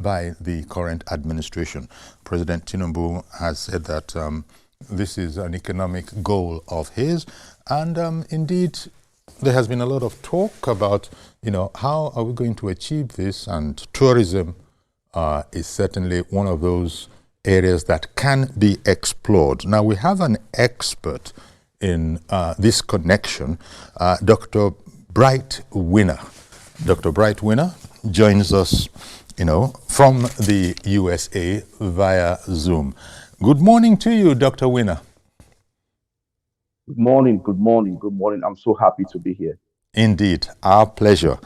by the current administration. President Tinubu has said that this is an economic goal of his, and indeed there has been a lot of talk about, how are we going to achieve this, and tourism is certainly one of those areas that can be explored. Now, we have an expert in this connection, Dr. Bright Winner. Dr. Bright Winner joins us, from the USA via Zoom. Good morning to you, Dr. Winner. Good morning, good morning, good morning. I'm so happy to be here. Indeed, our pleasure.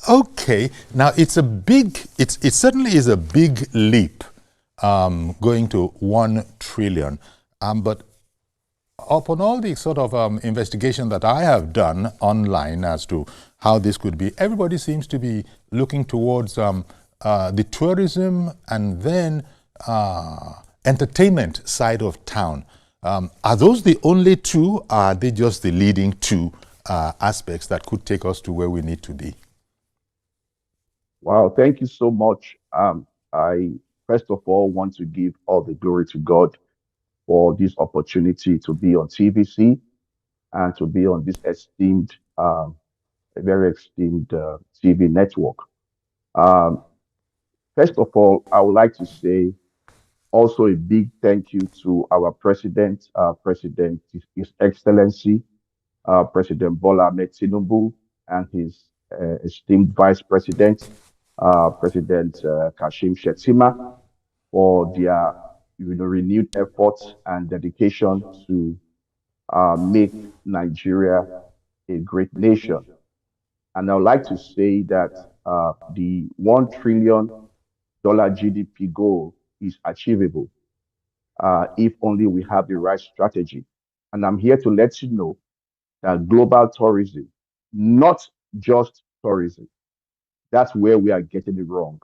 Okay, now it certainly is a big leap going to 1 trillion. But upon all the sort of investigation that I have done online as to how this could be, everybody seems to be looking towards the tourism and then entertainment side of town. Are those the only two? Or are they just the leading two aspects that could take us to where we need to be? Wow, thank you so much. I first of all want to give all the glory to God for this opportunity to be on TVC and to be on this esteemed, very esteemed TV network. Um, First of all, I would like to say also a big thank you to our president, His Excellency, President Bola Ahmed Tinubu, and his esteemed vice president, President Kashim Shettima, for their renewed efforts and dedication to make Nigeria a great nation. And I would like to say that the $1 trillion GDP goal is achievable if only we have the right strategy. And I'm here to let you know that global tourism, not just tourism, that's where we are getting it wrong.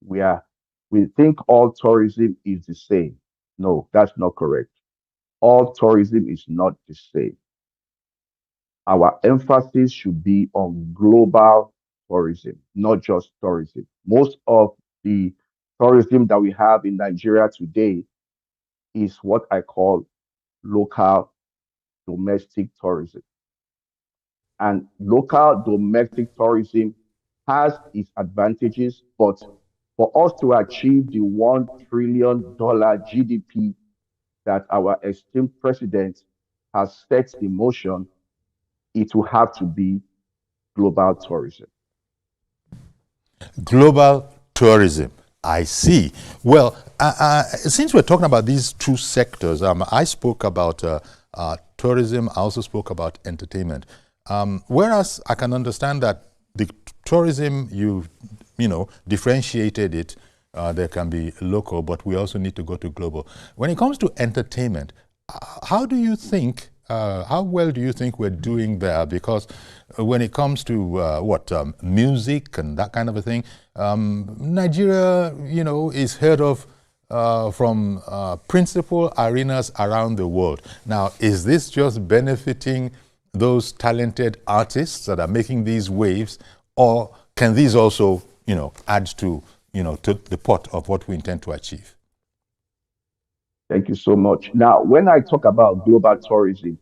We think all tourism is the same. No, that's not correct. All tourism is not the same. Our emphasis should be on global tourism, not just tourism. Most of the tourism that we have in Nigeria today is what I call local domestic tourism. And local domestic tourism has its advantages, but for us to achieve the $1 trillion GDP that our esteemed president has set in motion, it will have to be global tourism. Global tourism. I see. Well, since we're talking about these two sectors, I spoke about tourism. I also spoke about entertainment. Whereas I can understand that the tourism, differentiated it. There can be local, but we also need to go to global. When it comes to entertainment, how do you think? How well do you think we're doing there? Because when it comes to music and that kind of a thing, Nigeria, is heard of from principal arenas around the world. Now, is this just benefiting those talented artists that are making these waves, or can these also, add to the pot of what we intend to achieve? Thank you so much. Now, when I talk about global tourism,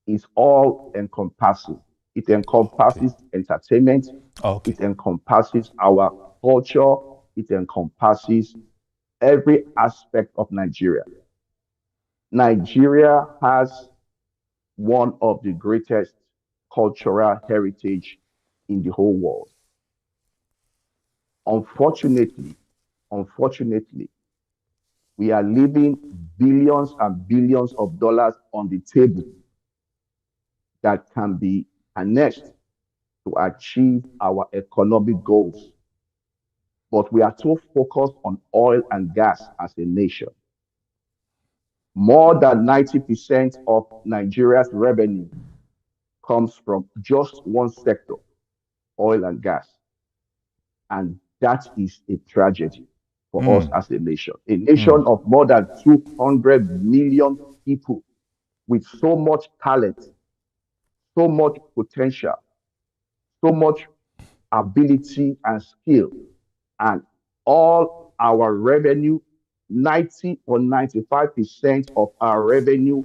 it's all encompassing. It encompasses entertainment. Okay. It encompasses our culture. It encompasses every aspect of Nigeria. Nigeria has one of the greatest cultural heritage in the whole world. Unfortunately, we are leaving billions and billions of dollars on the table that can be harnessed to achieve our economic goals. But we are too focused on oil and gas as a nation. More than 90% of Nigeria's revenue comes from just one sector, oil and gas. And that is a tragedy for us as a nation. A nation of more than 200 million people with so much talent, so much potential, so much ability and skill. And all our revenue, 90 or 95% of our revenue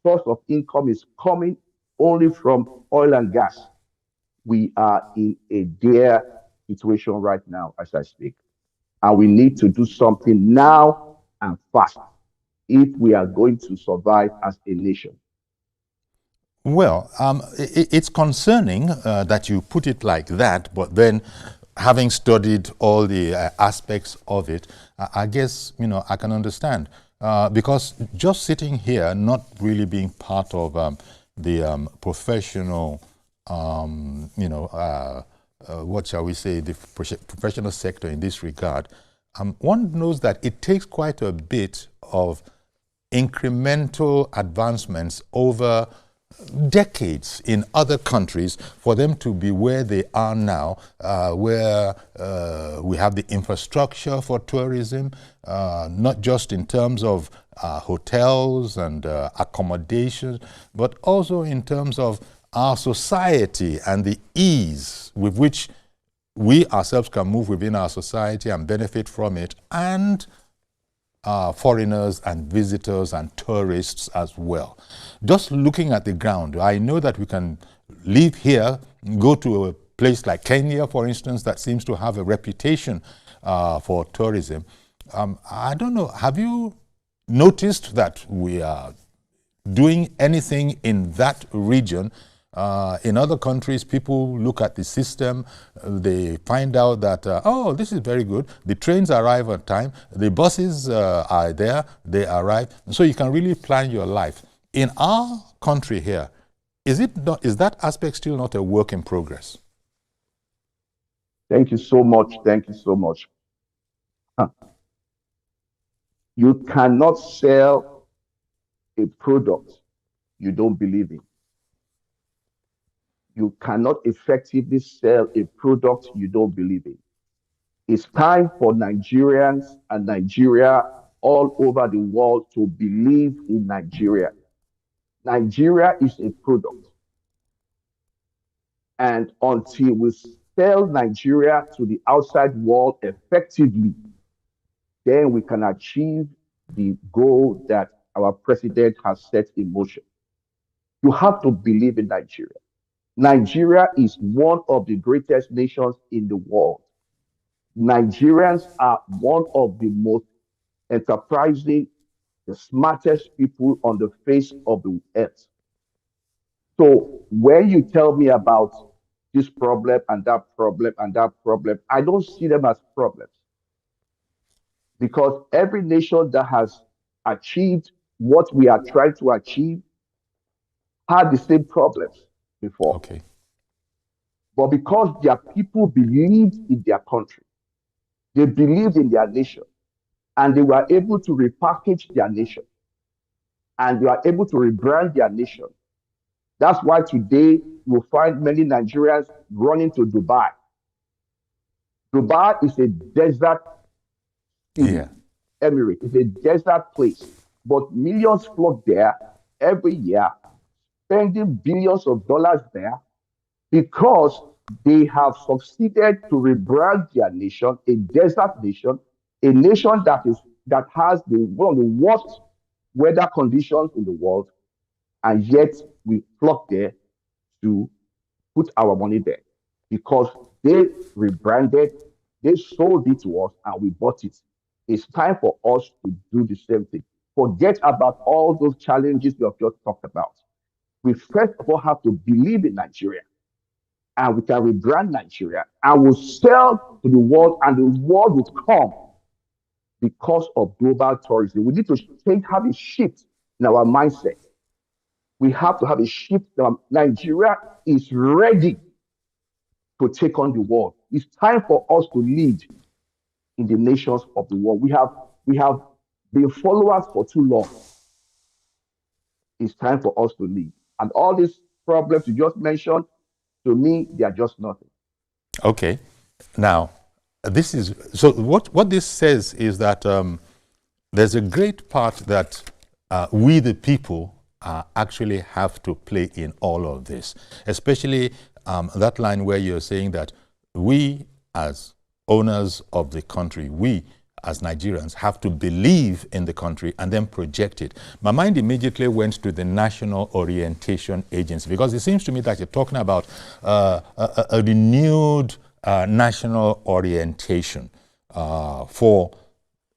source of income is coming only from oil and gas. We are in a dire situation right now as I speak. And we need to do something now and fast if we are going to survive as a nation. Well, it's concerning that you put it like that, but then having studied all the aspects of it, I guess, I can understand. Because just sitting here, not really being part of the professional, what shall we say, the professional sector in this regard, one knows that it takes quite a bit of incremental advancements over decades in other countries for them to be where they are now, where we have the infrastructure for tourism, not just in terms of hotels and accommodation, but also in terms of our society and the ease with which we ourselves can move within our society and benefit from it, and foreigners and visitors and tourists as well. Just looking at the ground, I know that we can leave here, go to a place like Kenya, for instance, that seems to have a reputation for tourism. I don't know, have you noticed that we are doing anything in that region? In other countries, people look at the system, they find out that, oh, this is very good. The trains arrive on time, the buses are there, they arrive. So you can really plan your life. In our country here, is that aspect still not a work in progress? Thank you so much. Thank you so much. You cannot sell a product you don't believe in. You cannot effectively sell a product you don't believe in. It's time for Nigerians and Nigeria all over the world to believe in Nigeria. Nigeria is a product. And until we sell Nigeria to the outside world effectively, then we can achieve the goal that our president has set in motion. You have to believe in Nigeria. Nigeria is one of the greatest nations in the world. Nigerians are one of the most enterprising, the smartest people on the face of the earth. So when you tell me about this problem and that problem and that problem, I don't see them as problems. Because every nation that has achieved what we are trying to achieve had the same problems before. Okay. But because their people believed in their country, they believed in their nation, and they were able to repackage their nation, and they are able to rebrand their nation. That's why today you'll find many Nigerians running to Dubai. Dubai is a desert city, emirate. It's a desert place, but millions flock there every year, spending billions of dollars there because they have succeeded to rebrand their nation, a desert nation, a nation that has one of the worst weather conditions in the world, and yet we flock there to put our money there because they rebranded, they sold it to us, and we bought it. It's time for us to do the same thing. Forget about all those challenges we have just talked about. We first of all have to believe in Nigeria, and we can rebrand Nigeria, and we'll sell to the world, and the world will come because of global tourism. We need to have a shift in our mindset. We have to have a shift. Nigeria is ready to take on the world. It's time for us to lead in the nations of the world. We have been followers for too long. It's time for us to lead. And all these problems you just mentioned, to me, they are just nothing. Okay. Now, so what this says is that there's a great part that we the people actually have to play in all of this, especially that line where you're saying that we as owners of the country, we as Nigerians have to believe in the country and then project it. My mind immediately went to the National Orientation Agency, because it seems to me that you're talking about a renewed national orientation for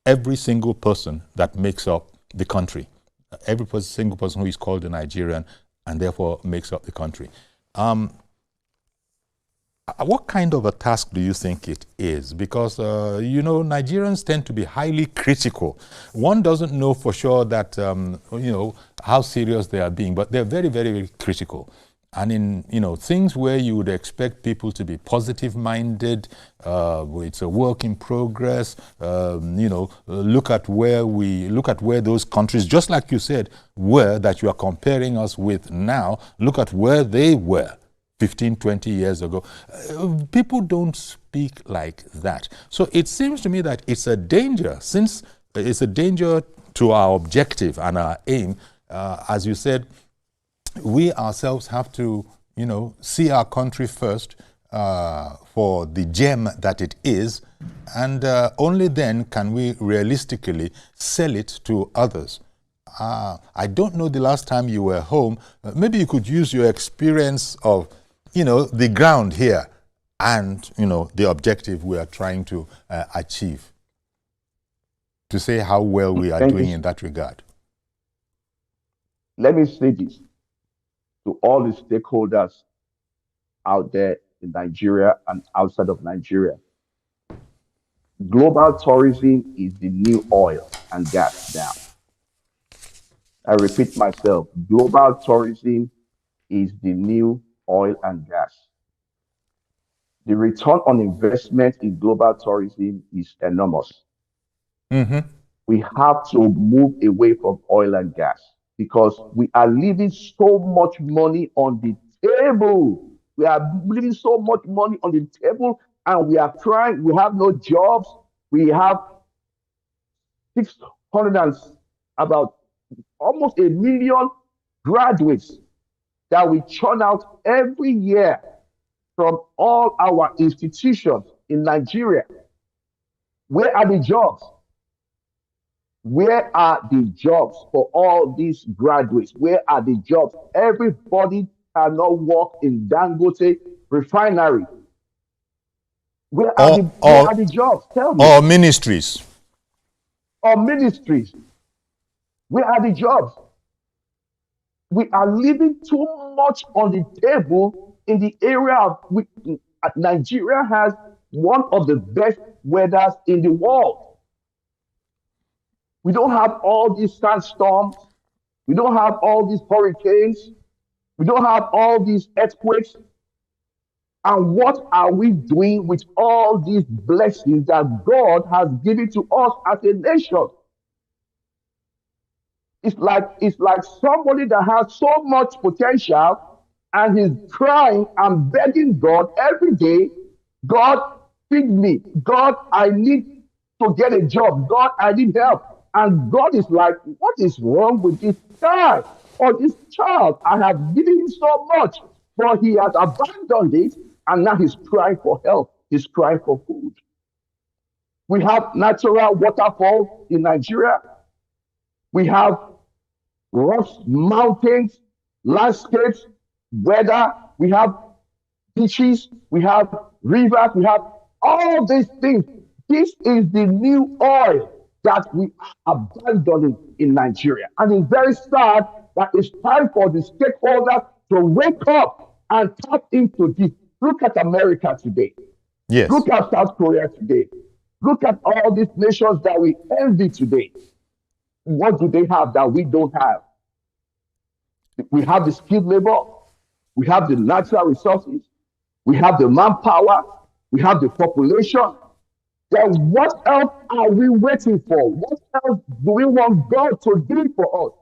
every single person that makes up the country, every single person who is called a Nigerian and therefore makes up the country. What kind of a task do you think it is? Because, you know, Nigerians tend to be highly critical. One doesn't know for sure that, you know, how serious they are being, but they're very, very, very critical. And in, you know, things where you would expect people to be positive-minded, it's a work in progress, you know, look at where those countries, just like you said, were, that you are comparing us with now, look at where they were 15, 20 years ago. People don't speak like that. So it seems to me that it's a danger, since it's a danger to our objective and our aim. As you said, we ourselves have to, you know, see our country first for the gem that it is, and only then can we realistically sell it to others. I don't know the last time you were home. Maybe you could use your experience of, you know, the ground here and, you know, the objective we are trying to achieve, to say how well we are doing in that regard. Let me say this to all the stakeholders out there in Nigeria and outside of Nigeria. Global tourism is the new oil and gas now. I repeat myself, global tourism is the new oil and gas. The return on investment in global tourism is enormous. We have to move away from oil and gas because we are leaving so much money on the table. We are leaving so much money on the table, and we are trying. We have no jobs. We have 600 and about almost 1 million graduates that we churn out every year from all our institutions in Nigeria. Where are the jobs? Where are the jobs for all these graduates? Where are the jobs? Everybody cannot work in Dangote refinery. Where are the jobs? Tell me. Or ministries. Or ministries. Where are the jobs? We are leaving too much on the table in the area of Nigeria has one of the best weathers in the world. We don't have all these sandstorms. We don't have all these hurricanes. We don't have all these earthquakes. And what are we doing with all these blessings that God has given to us as a nation? It's like somebody that has so much potential and he's crying and begging God every day, God, feed me. God, I need to get a job. God, I need help. And God is like, what is wrong with this guy or this child? I have given him so much, but he has abandoned it, and now he's crying for help. He's crying for food. We have natural waterfalls in Nigeria. We have rocks, mountains, landscapes, weather. We have beaches. We have rivers. We have all these things. This is the new oil that we are abandoning in Nigeria. And it's very sad that it's time for the stakeholders to wake up and tap into this. Look at America today. Yes. Look at South Korea today. Look at all these nations that we envy today. What do they have that we don't have? We have the skilled labor. We have the natural resources. We have the manpower. We have the population. Then what else are we waiting for? What else do we want God to do for us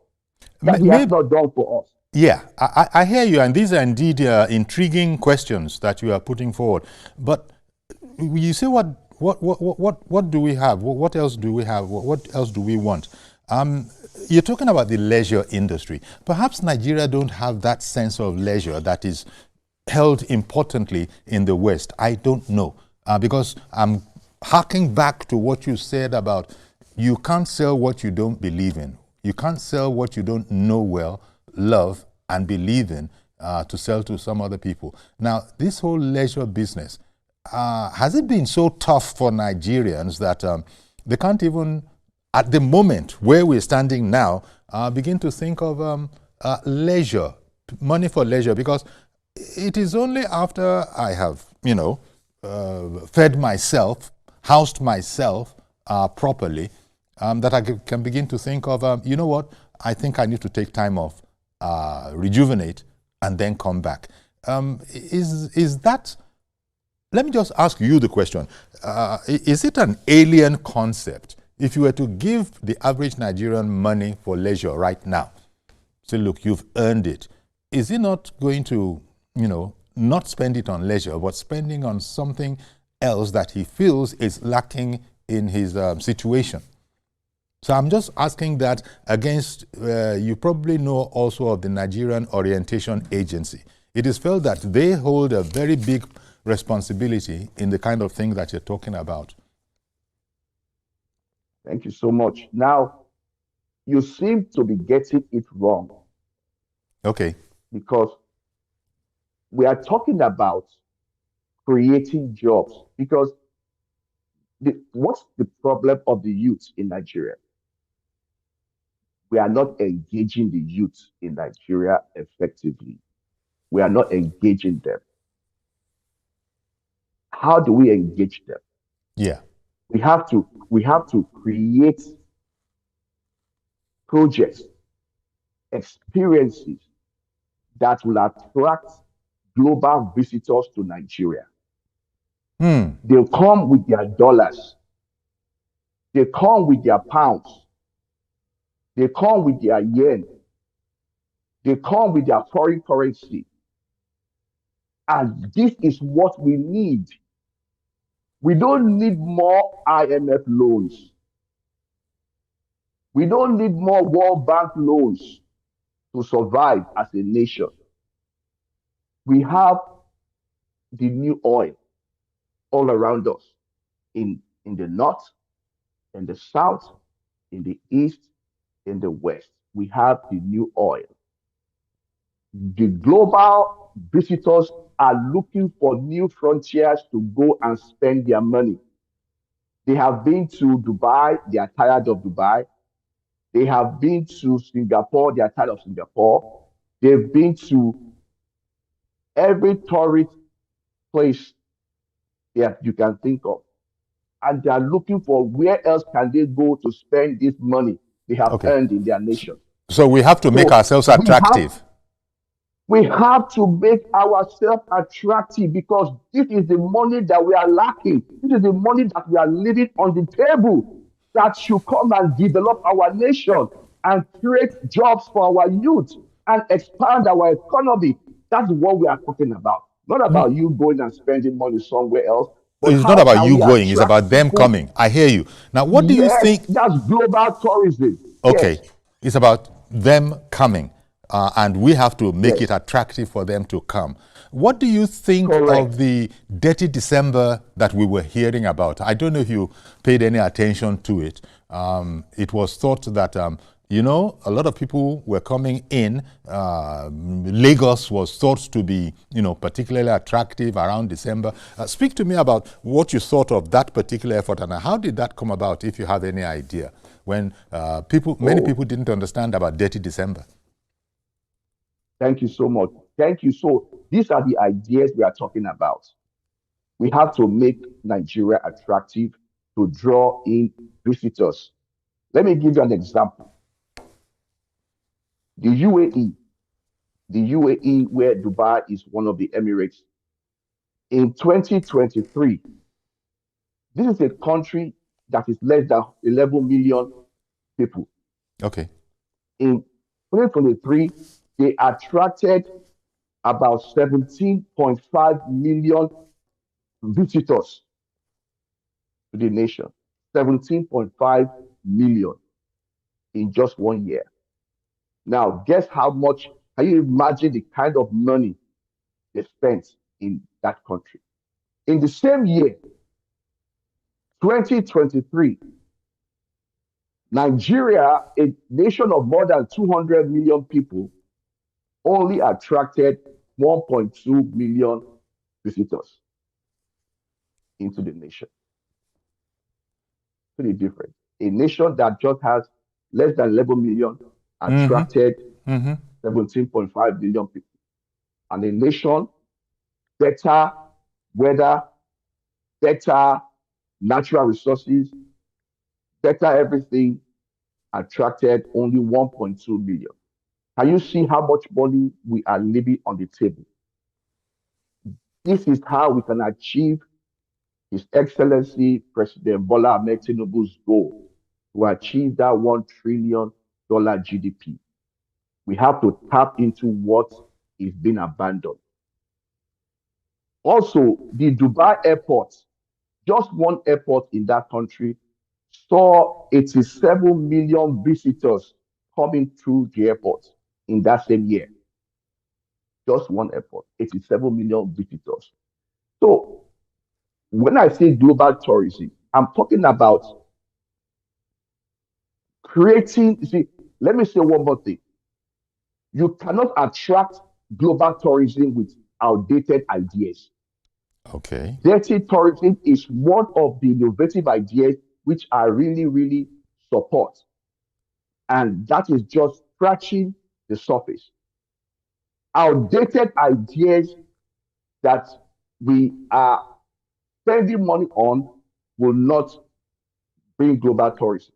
that He has not done for us? Yeah, I hear you, and these are indeed intriguing questions that you are putting forward. But you say, what do we have? What else do we have? What else do we want? You're talking about the leisure industry. Perhaps Nigeria don't have that sense of leisure that is held importantly in the West. I don't know, because I'm harking back to what you said about you can't sell what you don't believe in. You can't sell what you don't know well, love, and believe in to sell to some other people. Now, this whole leisure business, has it been so tough for Nigerians that they can't even, at the moment where we're standing now, begin to think of leisure, money for leisure? Because it is only after I have, fed myself, housed myself properly, that I can begin to think of, you know what, I think I need to take time off, rejuvenate, and then come back. Is that, let me just ask you the question, is it an alien concept? If you were to give the average Nigerian money for leisure right now, say, look, you've earned it, is he not going to, not spend it on leisure, but spending on something else that he feels is lacking in his situation? So I'm just asking that against, you probably know also of the Nigerian Orientation Agency. It is felt that they hold a very big responsibility in the kind of thing that you're talking about. Thank you so much. Now, you seem to be getting it wrong. Okay. Because we are talking about creating jobs. Because what's the problem of the youth in Nigeria? We are not engaging the youth in Nigeria effectively. We are not engaging them. How do we engage them? Yeah. We have to create projects, experiences that will attract global visitors to Nigeria. They'll come with their dollars. They come with their pounds. They come with their yen. They come with their foreign currency. And this is what we need. We don't need more IMF loans. We don't need more World Bank loans to survive as a nation. We have the new oil all around us in the north, in the south, in the east, in the west. We have the new oil. The global visitors are looking for new frontiers to go and spend their money. They have been to Dubai, they are tired of Dubai. They have been to Singapore, they are tired of Singapore. They've been to every tourist place that you can think of. And they are looking for where else can they go to spend this money they have earned in their nation. So we have to make ourselves attractive. We have to make ourselves attractive because this is the money that we are lacking. This is the money that we are leaving on the table that should come and develop our nation and create jobs for our youth and expand our economy. That's what we are talking about. Not about you going and spending money somewhere else. But it's not about you going, it's about them coming. I hear you. Now, what do you think? That's global tourism. Okay. Yes. It's about them coming. And we have to make it attractive for them to come. What do you think of the dirty December that we were hearing about? I don't know if you paid any attention to it. It was thought that, a lot of people were coming in. Lagos was thought to be, particularly attractive around December. Speak to me about what you thought of that particular effort and how did that come about, if you have any idea, when many people didn't understand about dirty December. Thank you so much. Thank you. So these are the ideas we are talking about. We have to make Nigeria attractive to draw in visitors. Let me give you an example. The UAE, where Dubai is one of the Emirates, in 2023, this is a country that is less than 11 million people. Okay. In 2023, they attracted about 17.5 million visitors to the nation. 17.5 million in just 1 year. Now, guess how much? Can you imagine the kind of money they spent in that country? In the same year, 2023, Nigeria, a nation of more than 200 million people, only attracted 1.2 million visitors into the nation. Pretty different. A nation that just has less than 11 million attracted 17.5 billion people. And a nation, better weather, better natural resources, better everything, attracted only 1.2 million. Can you see how much money we are leaving on the table? This is how we can achieve His Excellency President Bola Ahmed Tinubu's goal to achieve that $1 trillion GDP. We have to tap into what is being abandoned. Also, the Dubai airport, just one airport in that country, saw 87 million visitors coming through the airport in that same year. Just one airport, 87 million visitors. So when I say global tourism, I'm talking about creating, you see, let me say one more thing. You cannot attract global tourism with outdated ideas. Okay. Dirty tourism is one of the innovative ideas which I really, really support. And that is just scratching the surface. Outdated ideas that we are spending money on will not bring global tourism.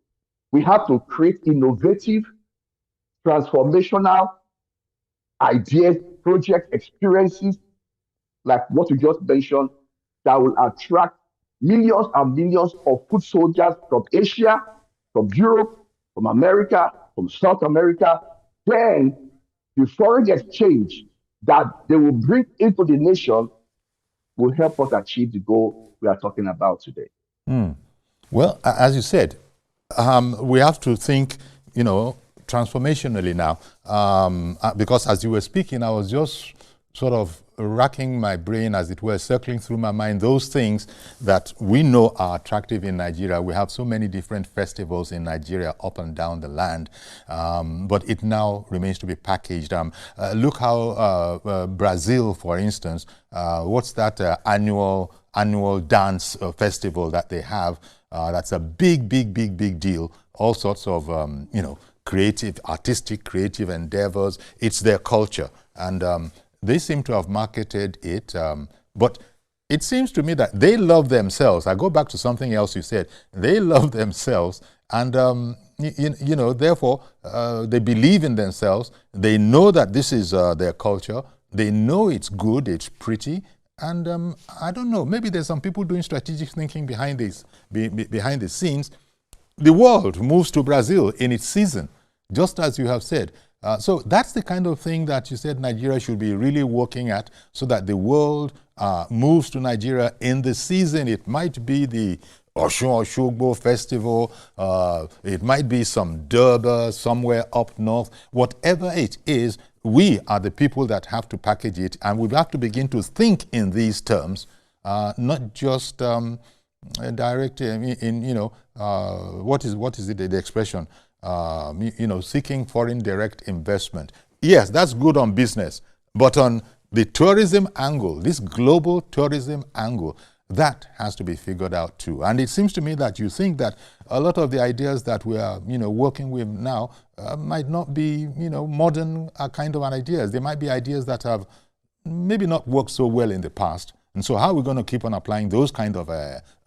We have to create innovative, transformational ideas, project experiences, like what you just mentioned, that will attract millions and millions of foot soldiers from Asia, from Europe, from America, from South America. Then the foreign exchange that they will bring into the nation will help us achieve the goal we are talking about today. Well, as you said, we have to think, transformationally now, because as you were speaking, I was just sort of racking my brain, as it were, circling through my mind those things that we know are attractive in Nigeria. We have so many different festivals in Nigeria up and down the land, but it now remains to be packaged. Look how Brazil, for instance, what's that annual dance festival that they have? That's a big deal. All sorts of artistic creative endeavors. It's their culture, and they seem to have marketed it, but it seems to me that they love themselves. I go back to something else you said. They love themselves, and therefore they believe in themselves. They know that this is their culture. They know it's good, it's pretty, and I don't know. Maybe there's some people doing strategic thinking behind this, behind the scenes. The world moves to Brazil in its season, just as you have said. So that's the kind of thing that you said Nigeria should be really working at, so that the world moves to Nigeria in the season. It might be the Osun Osogbo festival, it might be some Durbar somewhere up north. Whatever it is, we are the people that have to package it, and we have to begin to think in these terms, not just direct what is it, the expression? Seeking foreign direct investment. Yes, that's good on business, but on the tourism angle, this global tourism angle, that has to be figured out too. And it seems to me that you think that a lot of the ideas that we are, working with now might not be, modern kind of ideas. They might be ideas that have maybe not worked so well in the past. And so how are we going to keep on applying those kind of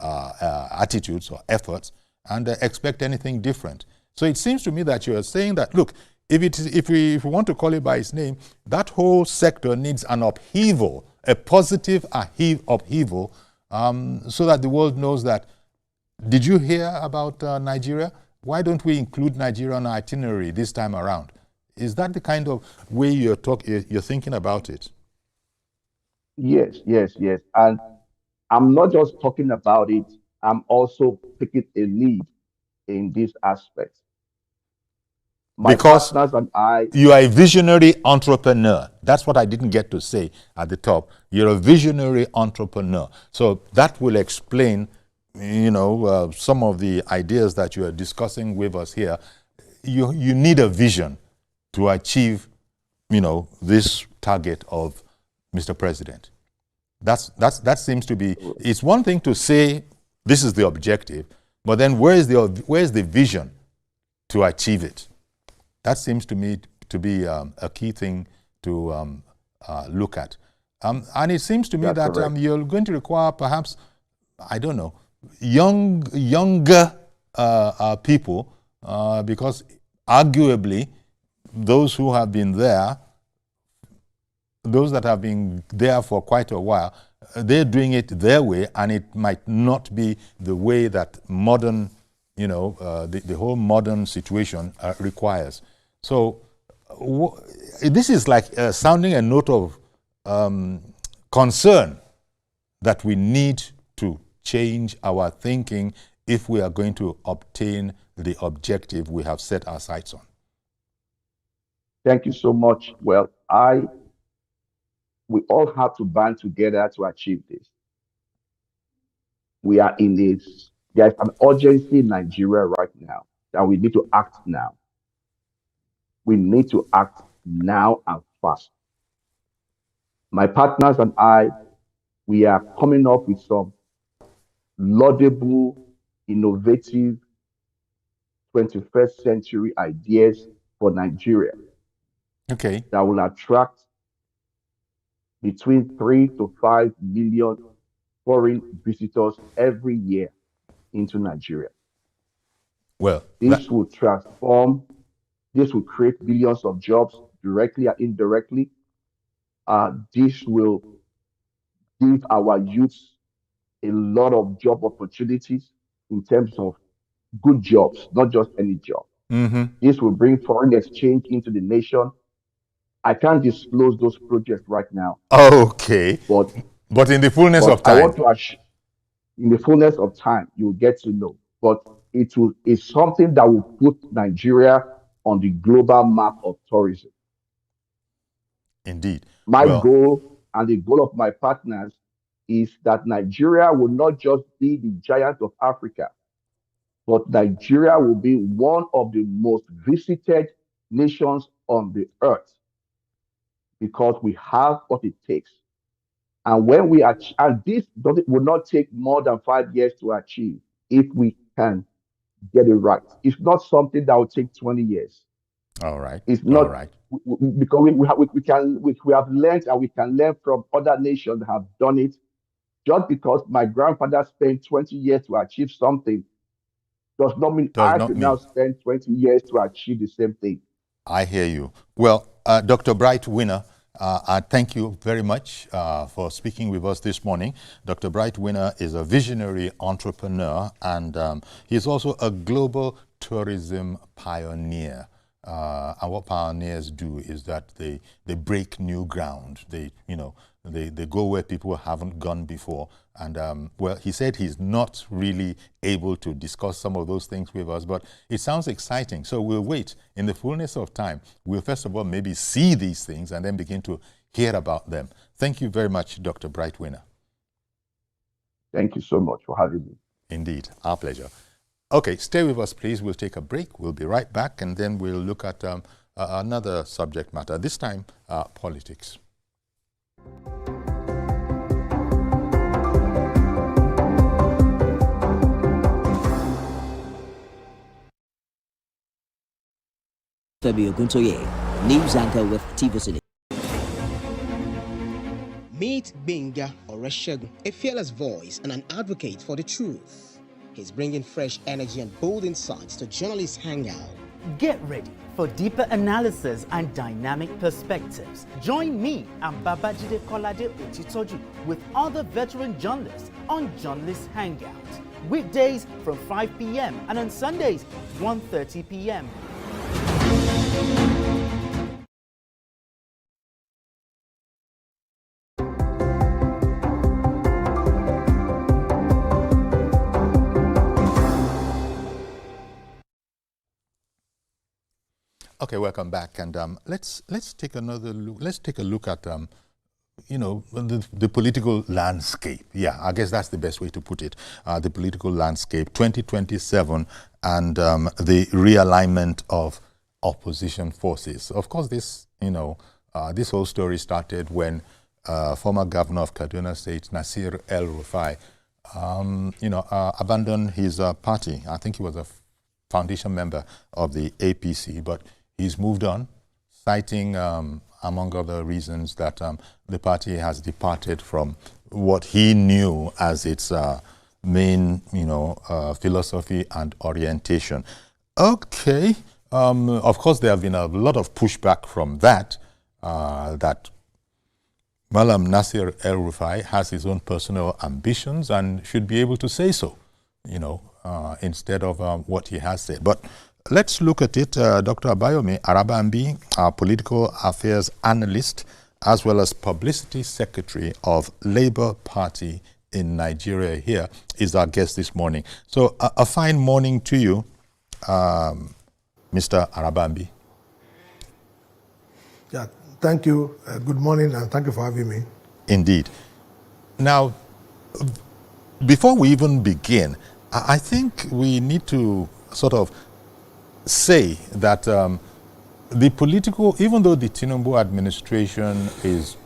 attitudes or efforts and expect anything different? So it seems to me that you are saying that, look, if we want to call it by its name, that whole sector needs an upheaval, a positive upheaval, so that the world knows that, did you hear about Nigeria? Why don't we include Nigeria on our itinerary this time around? Is that the kind of way you're thinking about it? Yes. And I'm not just talking about it, I'm also taking a lead in this aspect. Because partners and I, you are a visionary entrepreneur. That's what I didn't get to say at the top. You're a visionary entrepreneur. So that will explain some of the ideas that you are discussing with us here, you need a vision to achieve, this target of Mr. President. That seems to be, it's one thing to say this is the objective, but then where's the vision to achieve it? That seems to me to be a key thing to look at. And it seems to me that you're going to require perhaps, I don't know, younger people, because arguably those who have been there, those that have been there for quite a while, they're doing it their way, and it might not be the way that modern, the whole modern situation requires. So this is like sounding a note of concern that we need to change our thinking if we are going to obtain the objective we have set our sights on. Thank you so much. Well, we all have to band together to achieve this. We are in this, there's an urgency in Nigeria right now that we need to act now. We need to act now and fast. My partners and I, we are coming up with some laudable, innovative 21st century ideas for Nigeria. Okay. That will attract between 3 to 5 million foreign visitors every year into Nigeria. Well, this will transform, this will create billions of jobs directly and indirectly. This will give our youths a lot of job opportunities in terms of good jobs, not just any job. Mm-hmm. This will bring foreign exchange into the nation. I can't disclose those projects right now. Okay. But in the fullness of time. I want to in the fullness of time, you'll get to know. But it's something that will put Nigeria on the global map of tourism. Indeed. My goal and the goal of my partners is that Nigeria will not just be the giant of Africa, but Nigeria will be one of the most visited nations on the earth because we have what it takes. And when we achieve, and this will not take more than 5 years to achieve if we can get it right. It's not something that will take 20 years. All right. It's not. All right. Because we have learned, and we can learn from other nations that have done it. Just because my grandfather spent 20 years to achieve something does not mean I should now spend 20 years to achieve the same thing. I hear you. Well, Dr. Bright Winner, I thank you very much for speaking with us this morning. Dr. Bright Winner is a visionary entrepreneur, and he's also a global tourism pioneer. And what pioneers do is that they break new ground. They go where people haven't gone before. And well, he said he's not really able to discuss some of those things with us, but it sounds exciting. So we'll wait. In the fullness of time, we'll first of all maybe see these things and then begin to hear about them. Thank you very much, Dr. Bright Winner. Thank you so much for having me. Indeed, our pleasure. Okay, stay with us, please. We'll take a break. We'll be right back, and then we'll look at another subject matter, this time politics. Fabio Guntoye, news anchor with TVC News. Meet Benga Oreshegun, a fearless voice and an advocate for the truth. He's bringing fresh energy and bold insights to journalists' Hangout. Get ready for deeper analysis and dynamic perspectives. Join me and Babajide Kolade Otitoju with other veteran journalists on Journalists' Hangout. Weekdays from 5 p.m. and on Sundays, 1:30 p.m. Okay, welcome back, and let's take another look. Let's take a look at the political landscape. Yeah, I guess that's the best way to put it. The political landscape, 2027, and the realignment of opposition forces. Of course, this whole story started when former governor of Kaduna State, Nasir El-Rufai, abandoned his party. I think he was a foundation member of the APC, but he's moved on, citing, among other reasons, that the party has departed from what he knew as its main, philosophy and orientation. Okay. Of course, there have been a lot of pushback from that, that Malam Nasir El-Rufai has his own personal ambitions and should be able to say so, instead of what he has said. But let's look at it. Dr. Abayomi Arabambi, our political affairs analyst, as well as publicity secretary of Labour Party in Nigeria here, is our guest this morning. So a fine morning to you, Mr. Arabambi. Yeah, thank you. Good morning, and thank you for having me. Indeed. Now, before we even begin, I think we need to sort of say that the political, even though the Tinubu administration is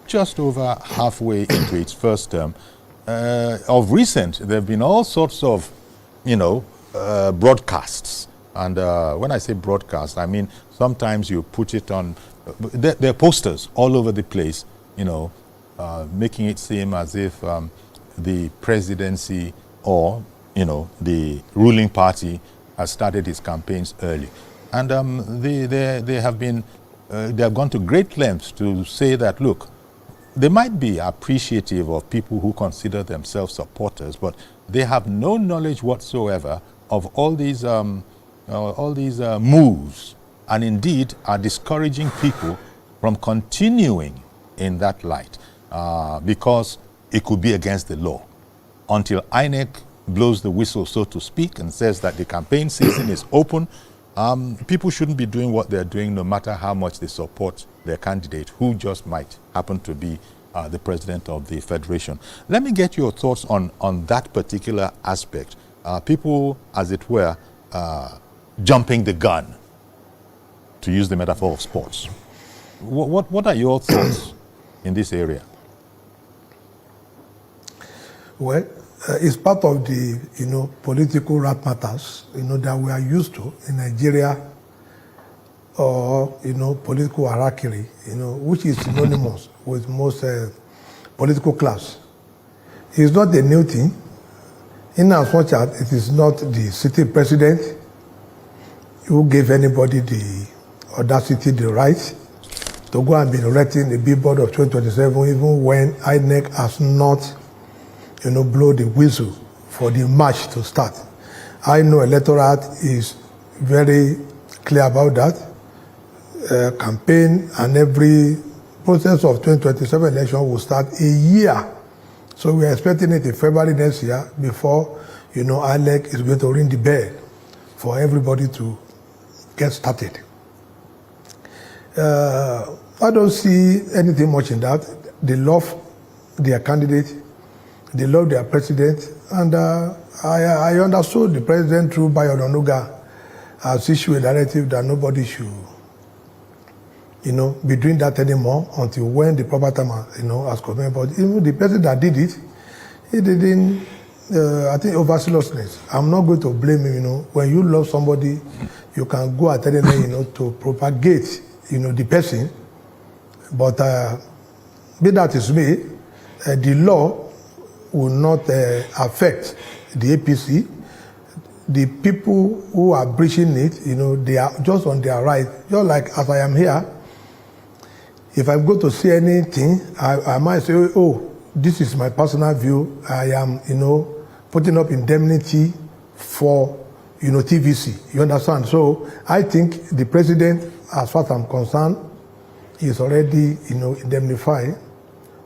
just over halfway into its first term, of recent, there have been all sorts of, broadcasts. And when I say broadcast, I mean sometimes you put it on, there are posters all over the place, making it seem as if the presidency or, the ruling party has started its campaigns early. And they have gone to great lengths to say that, look, they might be appreciative of people who consider themselves supporters, but they have no knowledge whatsoever of all these moves, and indeed are discouraging people from continuing in that light because it could be against the law. Until INEC blows the whistle, so to speak, and says that the campaign season is open, people shouldn't be doing what they're doing, no matter how much they support their candidate, who just might happen to be the president of the federation. Let me get your thoughts on that particular aspect. People, as it were, jumping the gun, to use the metaphor of sports. What are your thoughts in this area? Well, it's part of the, political rap matters, that we are used to in Nigeria, or, political hierarchy, which is synonymous with most political class. It's not a new thing, in as much as it is not the city president who gave anybody the audacity, the right to go and be erecting the billboard of 2027, even when INEC has not, blow the whistle for the march to start. I know electorate is very clear about that. Campaign and every process of 2027 election will start a year. So we are expecting it in February next year before, INEC is going to ring the bell for everybody to get started. I don't see anything much in that. They love their candidate, they love their president, and I understood the president through Bayo Onanuga has issued a directive that nobody should, be doing that anymore until when the proper time, has come. But even the president that did it, he didn't. I think over seriousness. I'm not going to blame him. When you love somebody, you can go at any time, to propagate, the person. But be that is me, the law will not affect the APC. The people who are breaching it, they are just on their right. Just like as I am here, if I go to see anything, I might say, oh, this is my personal view. I am, putting up indemnity for, TVC. You understand? So I think the president, as far as I'm concerned, is already, indemnified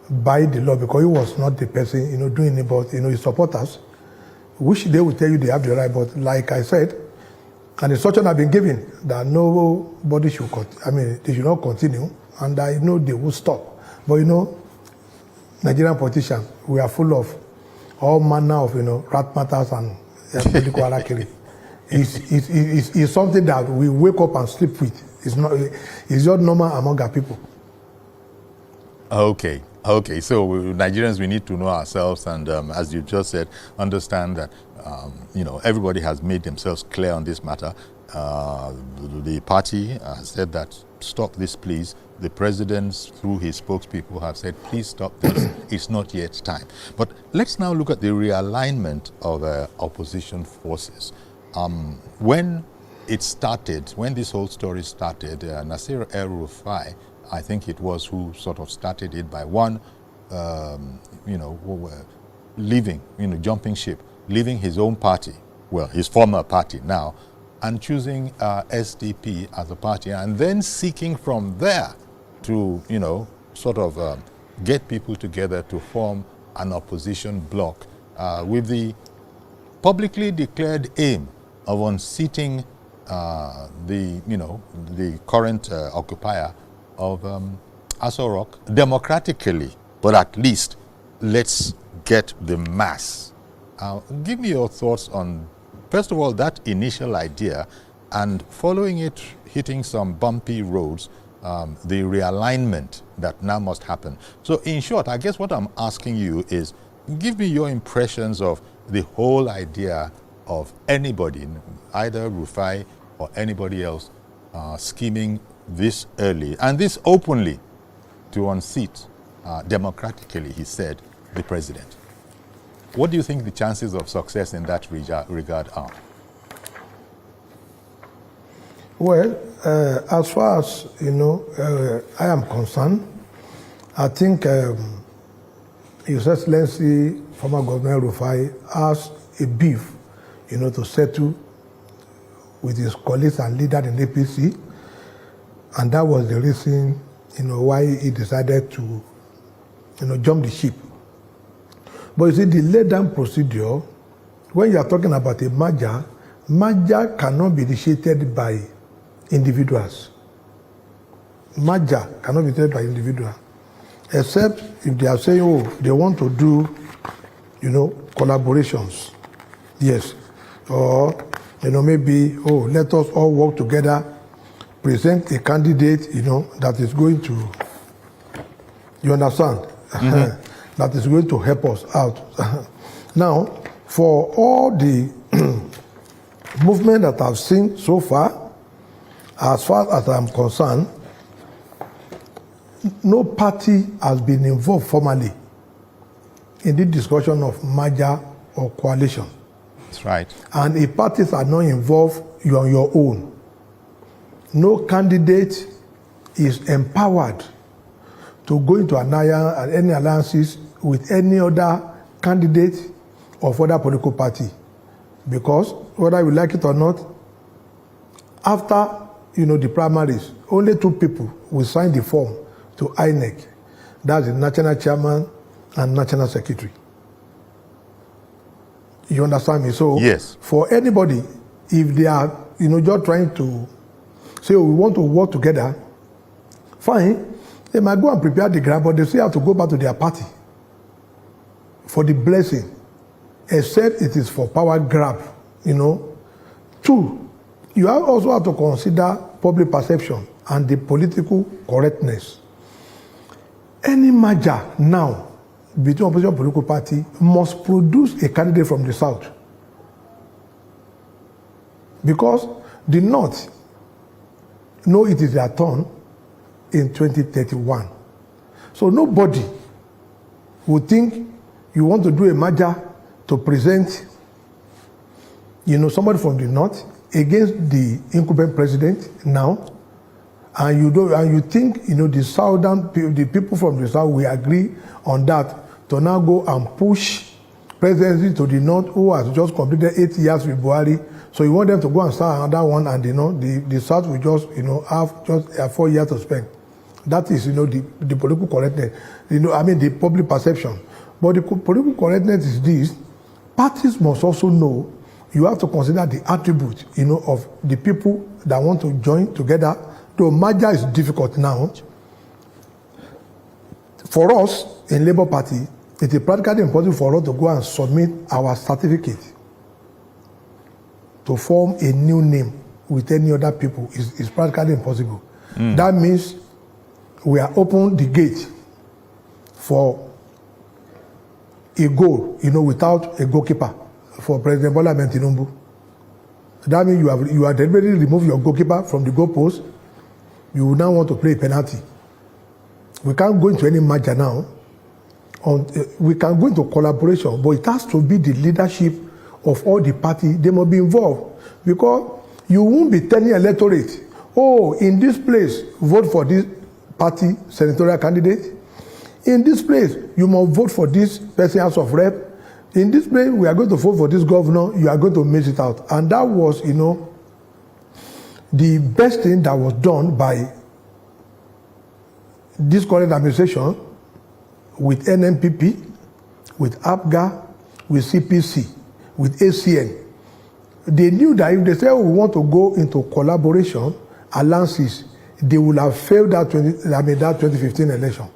by the law because he was not the person, doing it, but, his supporters, which they will tell you they have the right, but like I said, an instruction have been given that nobody should, they should not continue, and I know they will stop. But, Nigerian politicians, we are full of all manner of, rat matters and political harakiri. It's something that we wake up and sleep with. It's just normal among our people. Okay. So Nigerians, we need to know ourselves, and as you just said, understand that everybody has made themselves clear on this matter. The party has said that stop this, please. The president, through his spokespeople, have said, please stop this. It's not yet time. But let's now look at the realignment of opposition forces. When it started, when this whole story started, Nasir El-Rufai, I think it was, who sort of started it by leaving, jumping ship, leaving his own party, well, his former party now, and choosing SDP as a party, and then seeking from there to, get people together to form an opposition bloc with the publicly declared aim of unseating the current occupier of Aso Rock democratically, but at least let's get the mass. Give me your thoughts on, first of all, that initial idea, and following it, hitting some bumpy roads, the realignment that now must happen. So in short, I guess what I'm asking you is, give me your impressions of the whole idea of anybody, either Rufai or anybody else, scheming this early and this openly to unseat democratically, he said, the president. What do you think the chances of success in that regard are? Well, as far as, I am concerned, I think His Excellency, former Governor Rufai, has a beef, to settle with his colleagues and leaders in APC. And that was the reason, why he decided to, jump the ship. But you see, the lay-down procedure, when you are talking about a merger cannot be initiated by individuals. Merger cannot be initiated by individuals, except if they are saying, they want to do, collaborations. Yes. Or, maybe, let us all work together, present a candidate, that is going to, you understand? Mm-hmm. That is going to help us out. Now, for all the movement that I've seen so far as I'm concerned, no party has been involved formally in the discussion of merger or coalition. That's right. And if parties are not involved, you're on your own. No candidate is empowered to go into any alliances with any other candidate of other political party. Because, whether you like it or not, after the primaries, only 2 people will sign the form to INEC. That's the national chairman and national secretary. You understand me? So, yes. For anybody, if they are, just trying to say, we want to work together, fine. They might go and prepare the ground, but they still have to go back to their party for the blessing, except it is for power grab, 2, you also have to consider public perception and the political correctness. Any merger now between opposition political party must produce a candidate from the south. Because the north know it is their turn in 2031. So nobody would think you want to do a merger to present, somebody from the north against the incumbent president now, and you think, the people from the south will agree on that to now go and push presidency to the north, who has just completed 8 years with Buhari. So you want them to go and start another one, and the south will just have just 4 years to spend. That is the political correctness. The public perception. But the political correctness is this: parties must also know. You have to consider the attributes, of the people that want to join together. The merger is difficult now. For us in Labour Party, it is practically impossible for us to go and submit our certificate to form a new name with any other people. It's practically impossible. That means we are open the gate for a goal, without a goalkeeper for President Bola Ahmed Tinubu. That means you have deliberately removed your goalkeeper from the goalpost. You now want to play a penalty. We can't go into any merger now. We can go into collaboration, but it has to be the leadership of all the parties. They must be involved, because you won't be telling electorate, oh, in this place, vote for this party senatorial candidate. In this place, you must vote for this person House of Rep. In this place, we are going to vote for this governor. You are going to miss it out. And that was, the best thing that was done by this current administration with NNPP, with APGA, with CPC, with ACN. They knew that if they said, we want to go into collaboration, alliances, they would have failed that 2015 election.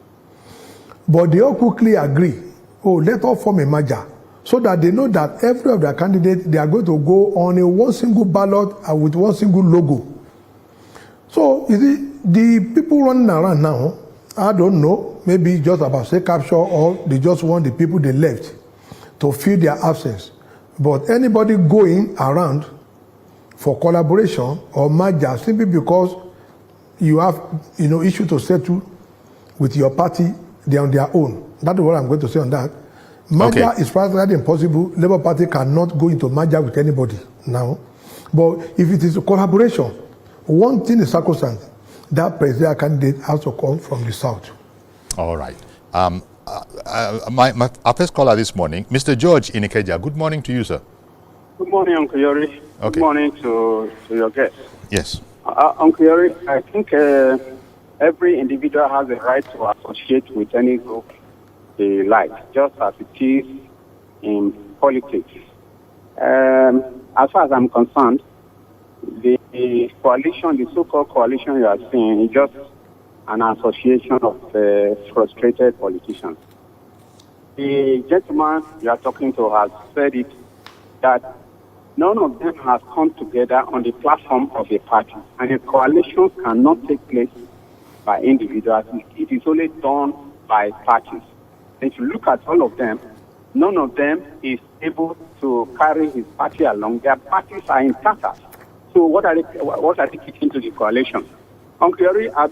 But they all quickly agree, let us form a merger, so that they know that every of their candidates, they are going to go on a one single ballot and with one single logo. So, you see, the people running around now, I don't know, maybe just about say capture, or they just want the people they left to fill their absence. But anybody going around for collaboration or merger simply because you have, issue to settle with your party, they're on their own. That's what I'm going to say on that. Merger is practically impossible. Labour Party cannot go into merger with anybody now. But if it is a collaboration, one thing is sacrosanct. That presidential candidate has to come from the south. All right. Our first caller this morning, Mr. George in Ikeja. Good morning to you, sir. Good morning, Uncle Yori. Okay. Good morning to your guest. Yes. Uncle Yori, I think every individual has a right to associate with any group they like, just as it is in politics. As far as I'm concerned, the coalition, the so-called coalition you are seeing, is just an association of frustrated politicians. The gentleman you are talking to has said it, that none of them has come together on the platform of a party, and a coalition cannot take place by individuals. It is only done by parties. If you look at all of them, none of them is able to carry his party along. Their parties are in tatters. So what are they kicking to the coalition? Uncle Yori, I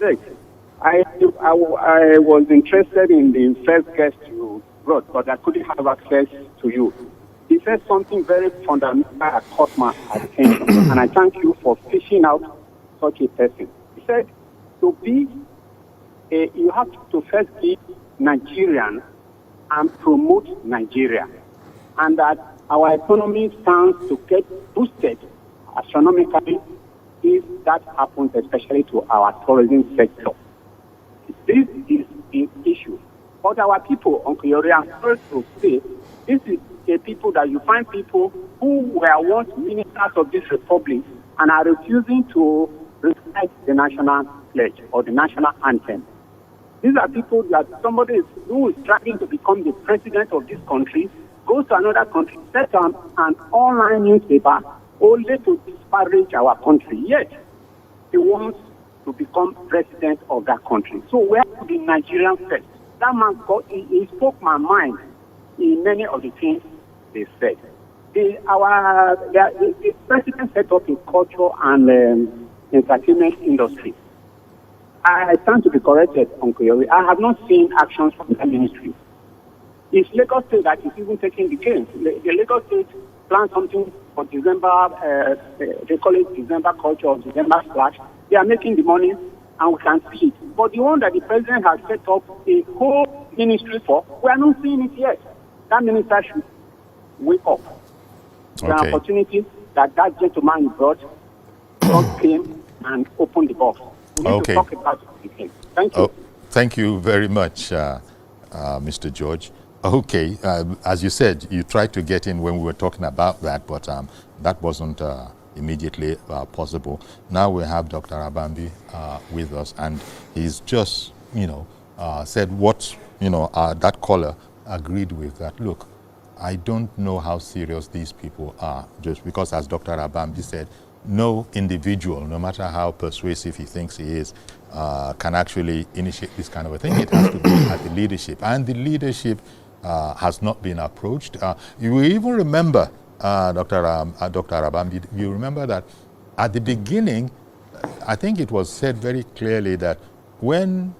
was interested in the first guest you brought, but I couldn't have access to you. He said something very fundamental that caught my attention, and I thank you for fishing out such a person. He said, you have to first be Nigerian and promote Nigeria, and that our economy stands to get boosted astronomically if that happens, especially to our tourism sector. This is an issue. But our people, Uncle Yori, I'm sorry to say, this is a people that you find people who were once ministers of this republic and are refusing to recite the national pledge or the national anthem. These are people that somebody who is trying to become the president of this country goes to another country, sets on an online newspaper only to disparage our country. Yet, he wants to become president of that country. So we have to be Nigerian first. That man, he spoke my mind in many of the things they said. The president set up a culture and entertainment industry. I stand to be corrected, Uncle Yori. I have not seen actions from the ministry. It's Lagos State that is even taking the gains. The Lagos State planned something for December, they call it December culture or December splash. They are making the money and we can see it. But the one that the president has set up a whole ministry for, we are not seeing it yet. That minister should wake up. The opportunity that gentleman you brought just came and opened the box. We need to talk about it again. Thank you. Thank you very much, Mr. George. Okay, as you said, you tried to get in when we were talking about that, but that wasn't immediately possible. Now we have Dr. Abambi with us, and he's just, said what, that caller agreed with, that, look, I don't know how serious these people are, just because, as Dr. Abambi said, no individual, no matter how persuasive he thinks he is, can actually initiate this kind of a thing. It has to be at the leadership. And the leadership has not been approached. You will even remember, Dr. Abambi, you remember that at the beginning, I think it was said very clearly that when,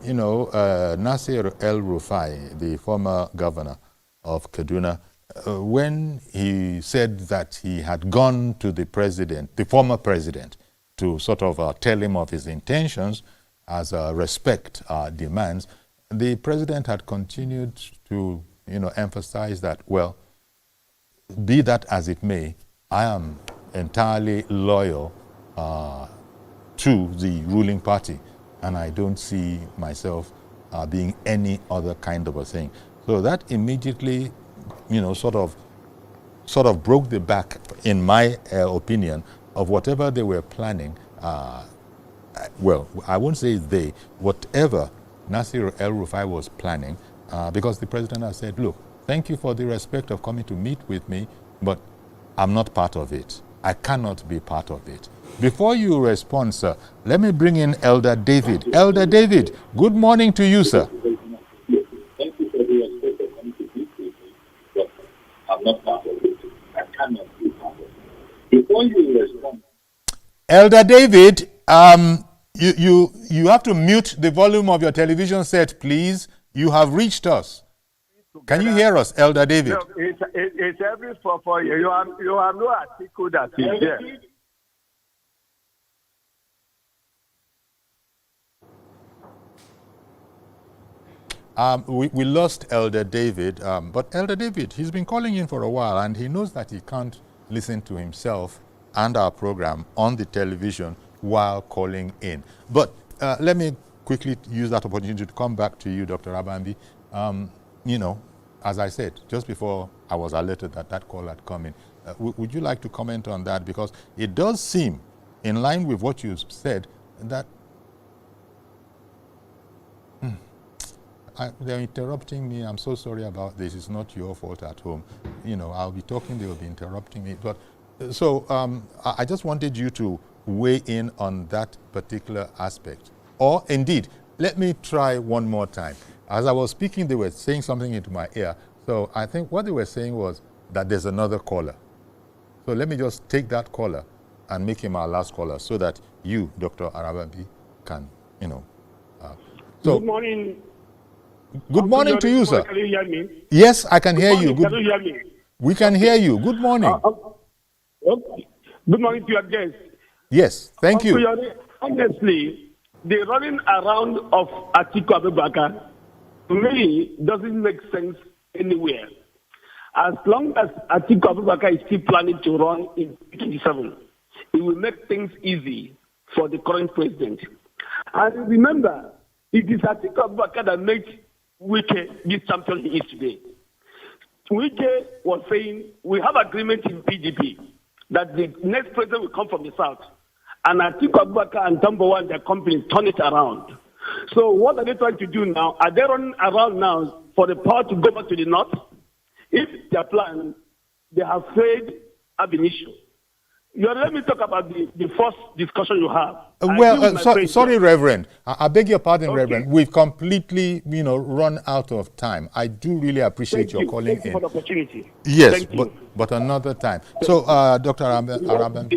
Nasir El-Rufai, the former governor of Kaduna, when he said that he had gone to the president, the former president, to sort of tell him of his intentions as respect demands, the president had continued to, emphasize that, well, be that as it may, I am entirely loyal to the ruling party, and I don't see myself being any other kind of a thing. So that immediately, sort of broke the back, in my opinion, of whatever they were planning. Well, I won't say they, whatever Nasir El-Rufai was planning, because the president has said, look, thank you for the respect of coming to meet with me, but I'm not part of it. I cannot be part of it. Before you respond, sir, let me bring in Elder David. Elder David, good morning to you, sir. Thank you for the respect of coming to meet with me, but I'm not part of it. I cannot be part of it. Before you respond, Elder David, you have to mute the volume of your television set, please. You have reached us. Can you hear us, Elder David? No, it's every for you. You have no article that is there. We lost Elder David, but Elder David, he's been calling in for a while, and he knows that he can't listen to himself and our program on the television while calling in. But let me quickly use that opportunity to come back to you, Dr. Abambi. As I said, just before I was alerted that that call had come in, would you like to comment on that? Because it does seem, in line with what you said, that they're interrupting me. I'm so sorry about this. It's not your fault at home. I'll be talking, they'll be interrupting me. But so I just wanted you to weigh in on that particular aspect. Or indeed, let me try one more time. As I was speaking, they were saying something into my ear. So I think what they were saying was that there's another caller. So let me just take that caller and make him our last caller so that you, Dr. Arababi, can, Good morning. Good morning to you, sir. Can you hear me? Yes, I can hear you. Can you hear me? We can hear you. Good morning. Okay. Good morning to your guests. Yes, thank you. Honestly, the running around of Atiku Abubakar, to me, doesn't make sense anywhere. As long as Atiku Abubakar is still planning to run in 2027, it will make things easy for the current president. And remember, it is Atiku Abubakar that made Wike this champion he is today. Wike was saying, we have agreement in PDP that the next president will come from the south. And Atiku Abubakar and Tambowa and their company turn it around. So what are they trying to do now? Are they running around now for the power to go back to the north? If their plan, they have failed ab initio. Let me talk about the first discussion you have. Sorry, Reverend. I beg your pardon, okay. Reverend. We've completely, run out of time. I do really appreciate your calling in. Thank you for the opportunity. Yes, but another time. So, Dr. Araban.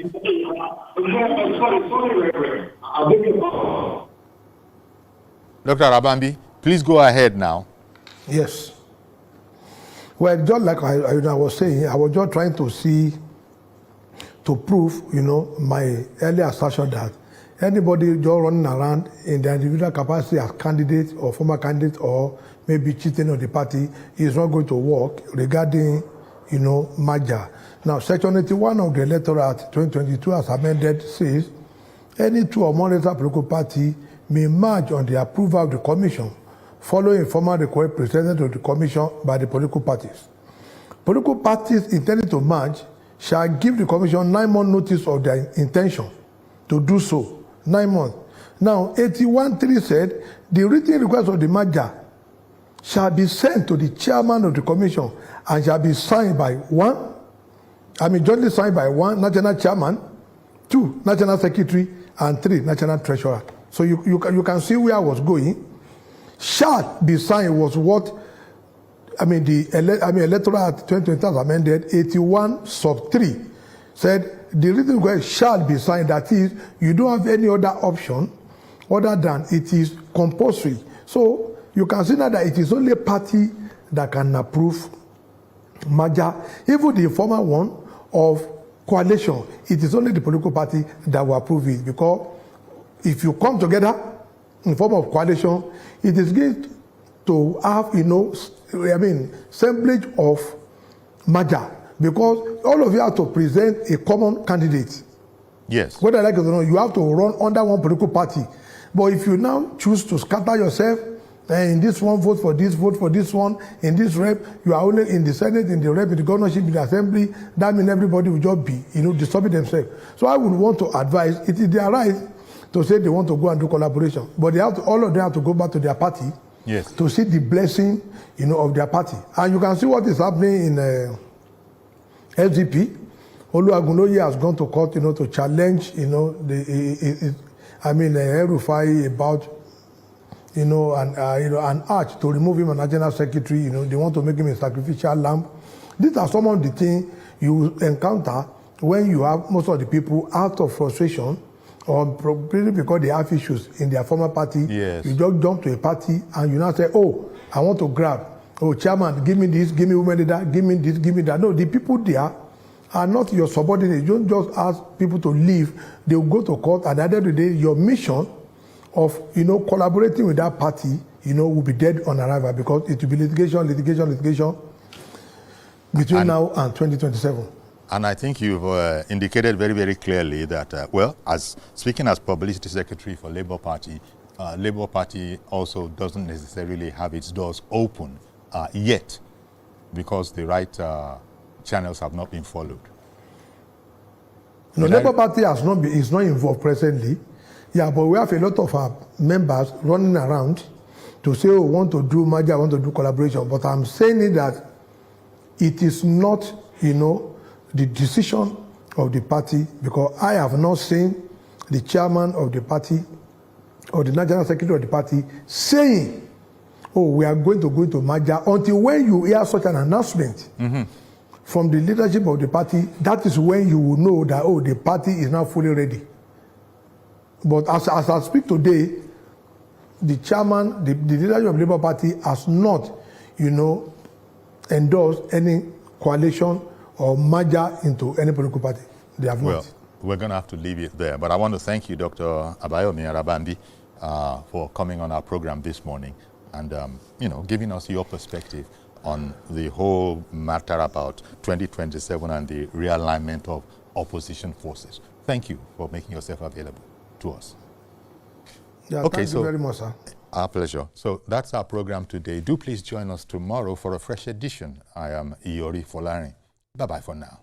Dr. Arabambi, please go ahead now. Yes. Well, just like I was saying, I was just trying to prove, my earlier assertion that anybody just running around in their individual capacity as candidate or former candidate or maybe cheating on the party is not going to work regarding, merger. Now, Section 81 of the Electoral Act 2022 as amended says, any two or more political party may merge on the approval of the Commission following a formal request presented to the Commission by the political parties. Political parties intending to merge shall give the Commission 9 months notice of their intention to do so. 9 months. Now, 81.3 said, the written request of the merger shall be sent to the chairman of the commission and shall be signed by jointly signed by 1 national chairman, 2 national secretary, and 3 national treasurer. So you can see where I was going. Shall be signed was what, Electoral Act 2020 as amended, 81 sub 3 said the written request shall be signed. That is, you don't have any other option other than it is compulsory. So you can see now that it is only a party that can approve merger. Even the former one of coalition, it is only the political party that will approve it, because if you come together in form of coalition, it is going to have, assemblage of merger, because all of you have to present a common candidate. Yes. Whether like it or not, you have to run under one political party. But if you now choose to scatter yourself, in this one vote for this one, in this rep, you are only in the Senate, in the rep, in the governorship, in the assembly, that means everybody will just be, disturbing themselves. So I would want to advise, it is their right to say they want to go and do collaboration, but all of them have to go back to their party, yes, to see the blessing, of their party. And you can see what is happening in SDP. Oluwagunloye has gone to court, to challenge, El-Rufai about, an arch to remove him as national secretary. They want to make him a sacrificial lamb. These are some of the things you encounter when you have most of the people out of frustration, or probably because they have issues in their former party. Yes. You just jump to a party and you now say, oh, I want to grab. Oh, chairman, give me this, give me women leader, give me this, give me that. No, the people there are not your subordinates. You don't just ask people to leave. They will go to court, and at the end of the day, your mission of, collaborating with that party, will be dead on arrival, because it will be litigation between now and 2027. And I think you've indicated very, very clearly that, as speaking as publicity secretary for Labour Party also doesn't necessarily have its doors open yet, because the right channels have not been followed. No, Labour Party is not involved presently. Yeah, but we have a lot of our members running around to say, oh, want to do merger, want to do collaboration. But I'm saying it that it is not, the decision of the party, because I have not seen the chairman of the party or the national secretary of the party saying, oh, we are going to go into merger, until when you hear such an announcement from the leadership of the party. That is when you will know that, oh, the party is now fully ready. But as I speak today, the chairman, the leadership of the Labour Party has not, endorsed any coalition or merger into any political party. They have not. We're going to have to leave it there. But I want to thank you, Dr. Abayomi Arabambi, for coming on our program this morning and, giving us your perspective on the whole matter about 2027 and the realignment of opposition forces. Thank you for making yourself available to us. Yeah, okay, thank you very much, sir. Our pleasure. So that's our program today. Do please join us tomorrow for a fresh edition. I am Iyori Folarin. Bye-bye for now.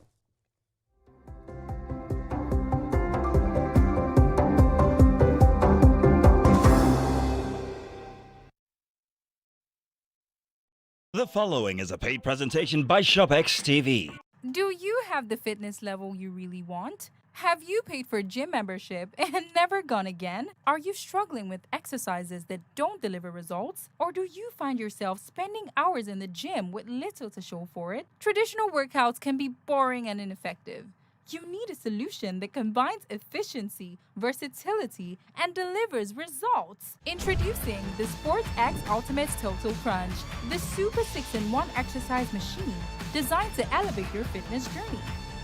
The following is a paid presentation by ShopX TV. Do you have the fitness level you really want? Have you paid for a gym membership and never gone again? Are you struggling with exercises that don't deliver results? Or do you find yourself spending hours in the gym with little to show for it? Traditional workouts can be boring and ineffective. You need a solution that combines efficiency, versatility, and delivers results. Introducing the SportsX Ultimate Total Crunch, the Super 6-in-1 exercise machine designed to elevate your fitness journey.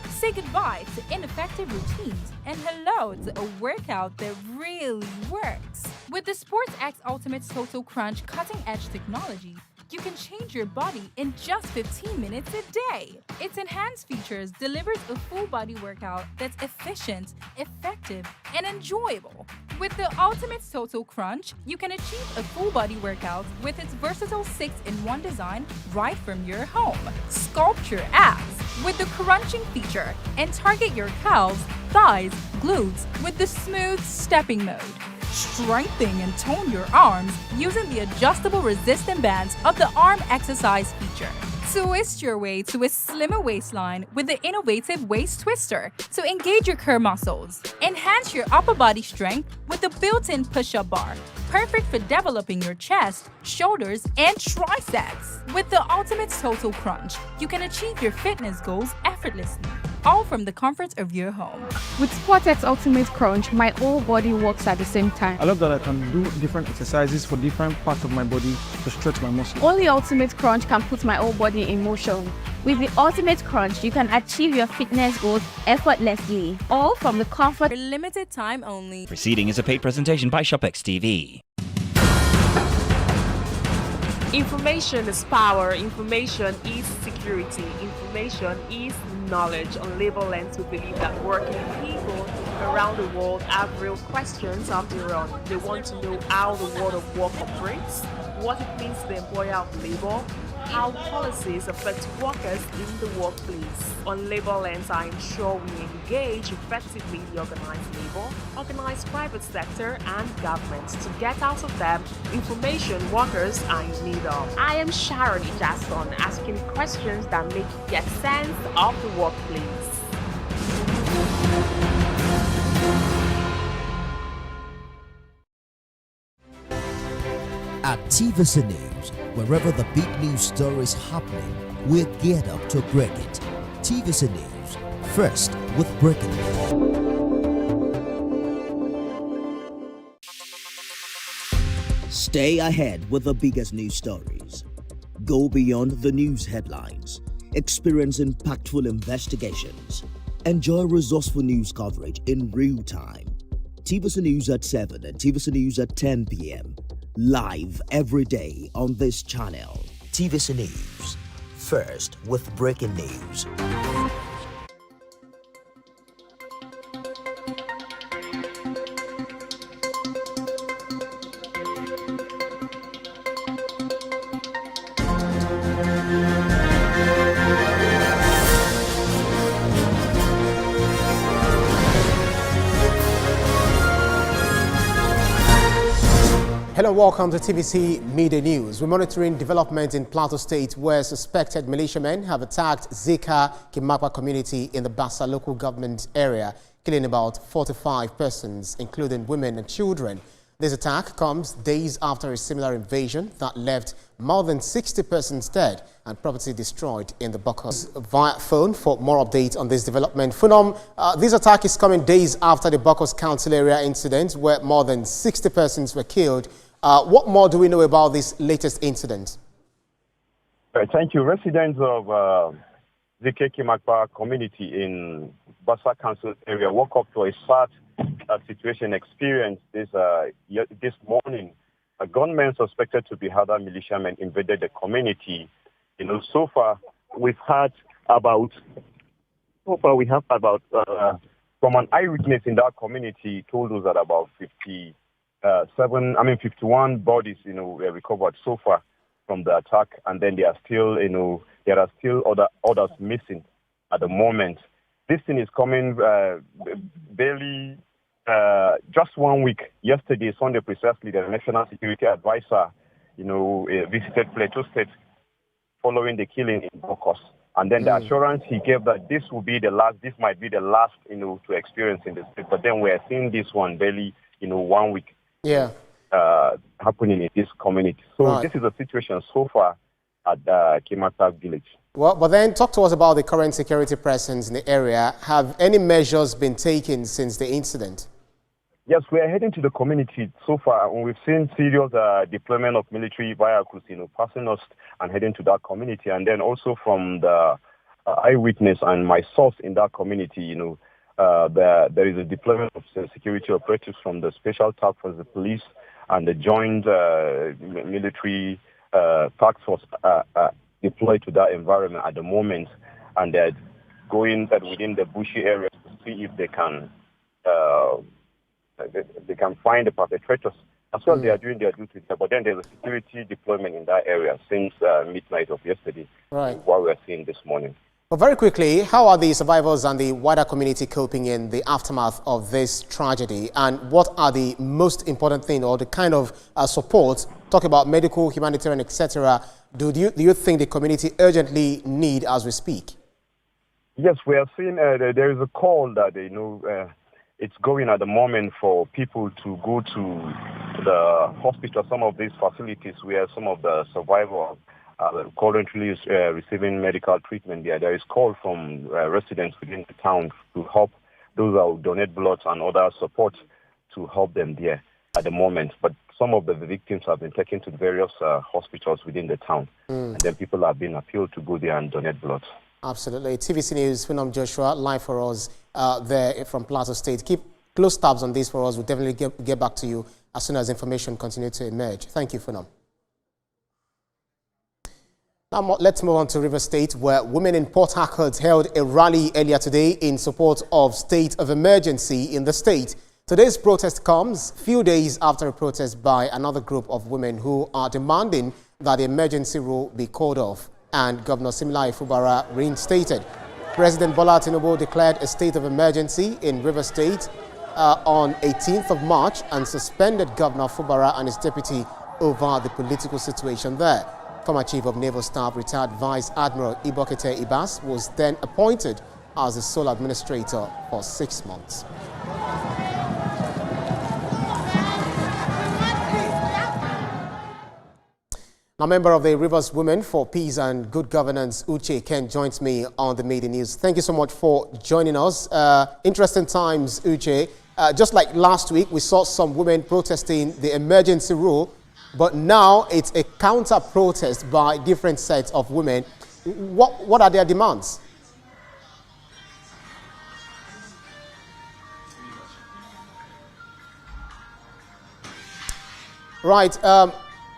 Say goodbye to ineffective routines and hello to a workout that really works. With the SportsX Ultimate Total Crunch cutting-edge technology, you can change your body in just 15 minutes a day. Its enhanced features delivers a full-body workout that's efficient, effective, and enjoyable. With the Ultimate Total Crunch, you can achieve a full-body workout with its versatile 6-in-1 design right from your home. Sculpt your abs with the crunching feature and target your calves, thighs, glutes with the smooth stepping mode. Strengthen and tone your arms using the adjustable resistant bands of the arm exercise feature. Twist your way to a slimmer waistline with the innovative waist twister to engage your core muscles. Enhance your upper body strength with the built-in push-up bar, perfect for developing your chest, shoulders, and triceps. With the ultimate total crunch, you can achieve your fitness goals effortlessly, all from the comfort of your home. With SportX Ultimate Crunch, my whole body works at the same time. I love that I can do different exercises for different parts of my body to stretch my muscles. Only Ultimate Crunch can put my whole body in motion. With the Ultimate Crunch, you can achieve your fitness goals effortlessly, all from the comfort. For limited time only. Proceeding is a paid presentation by ShopX TV. Information is power, information is security, information is knowledge. On Labor Lens, we believe that working people around the world have real questions of their own. They want to know how the world of work operates, what it means to the employer of labor, how policies affect workers in the workplace. On Labor Lens, I ensure we engage effectively the organized labor, organized private sector, and government to get out of them information workers are in need of. I am Sharon Ijason, asking questions that make you get sense of the workplace. At TVC News, wherever the big news story is happening, we're geared up to break it. TVC News, first with breaking news. Stay ahead with the biggest news stories. Go beyond the news headlines. Experience impactful investigations. Enjoy resourceful news coverage in real time. TVC News at 7 and TVC News at 10 p.m. Live every day on this channel. TVC News, first with breaking news. Hello, welcome to TVC Media News. We're monitoring developments in Plateau State where suspected militiamen have attacked Zika Kimakwa community in the Bassa local government area, killing about 45 persons, including women and children. This attack comes days after a similar invasion that left more than 60 persons dead and property destroyed in the Bokos. Via phone for more updates on this development. Funom, this attack is coming days after the Bokos Council area incident where more than 60 persons were killed. What more do we know about this latest incident? Thank you. Residents of Zika Kimakwa community in Bassa Council area woke up to a sad situation experienced this morning. A gunman suspected to be other militiamen invaded the community. So far we have about from an eyewitness in that community told us that about 51 bodies, were recovered so far from the attack, and then there are still others missing at the moment. This thing is coming barely just 1 week. Yesterday, Sunday precisely, the National Security Advisor, visited Plateau State following the killing in Bokos. And then the assurance he gave that this might be the last, to experience in the state. But then we are seeing this one barely, 1 week. Happening in this community. So This is the situation so far at Kimakwa village. Well, but then talk to us about the current security presence in the area. Have any measures been taken since the incident? Yes, we are heading to the community so far, and we've seen serious deployment of military vehicles, passing us and heading to that community. And then also from the eyewitness and my source in that community, there is a deployment of security operatives from the Special Task Force, the police, and the joint military task force deployed to that environment at the moment, and they're going within the bushy areas to see if they can find the perpetrators. As well, they are doing their duty there, but then there's a security deployment in that area since midnight of yesterday. Right. What we're seeing this morning. But very quickly, how are the survivors and the wider community coping in the aftermath of this tragedy? And what are the most important thing or the kind of support, talk about medical, humanitarian, etc., do you think the community urgently need as we speak? Yes, we have seen there is a call that, it's going at the moment for people to go to the hospital, some of these facilities where some of the survivors are currently receiving medical treatment. There is call from residents within the town to help those who donate blood and other support to help them there at the moment. But some of the victims have been taken to various hospitals within the town, and then people have been appealed to go there and donate blood. Absolutely. TVC News, Phenom Joshua, live for us there from Plateau State. Keep close tabs on this for us. We'll definitely get back to you as soon as information continues to emerge. Thank you, Phenom. Now let's move on to River State, where women in Port Harcourt held a rally earlier today in support of state of emergency in the state. Today's protest comes few days after a protest by another group of women who are demanding that the emergency rule be called off and Governor Siminalayi Fubara reinstated. President Bola Tinubu declared a state of emergency in River State on 18th of March and suspended Governor Fubara and his deputy over the political situation there. Former Chief of Naval Staff, retired Vice Admiral Ibokete Ibas, was then appointed as the sole administrator for 6 months. A member of the Rivers Women for Peace and Good Governance, Uche Ken, joins me on the Media News. Thank you so much for joining us. Interesting times, Uche. Just like last week, we saw some women protesting the emergency rule, but now it's a counter-protest by different sets of women. What are their demands? Right.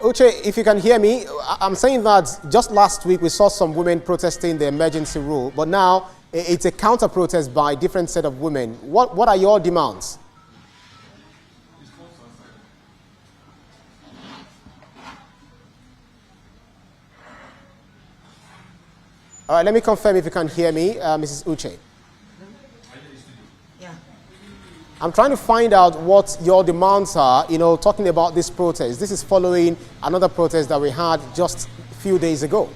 Uche, if you can hear me, I'm saying that just last week we saw some women protesting the emergency rule, but now it's a counter-protest by a different set of women. What are your demands? All right, let me confirm if you can hear me, Mrs. Uche. I'm trying to find out what your demands are, talking about this protest. This is following another protest that we had just a few days ago.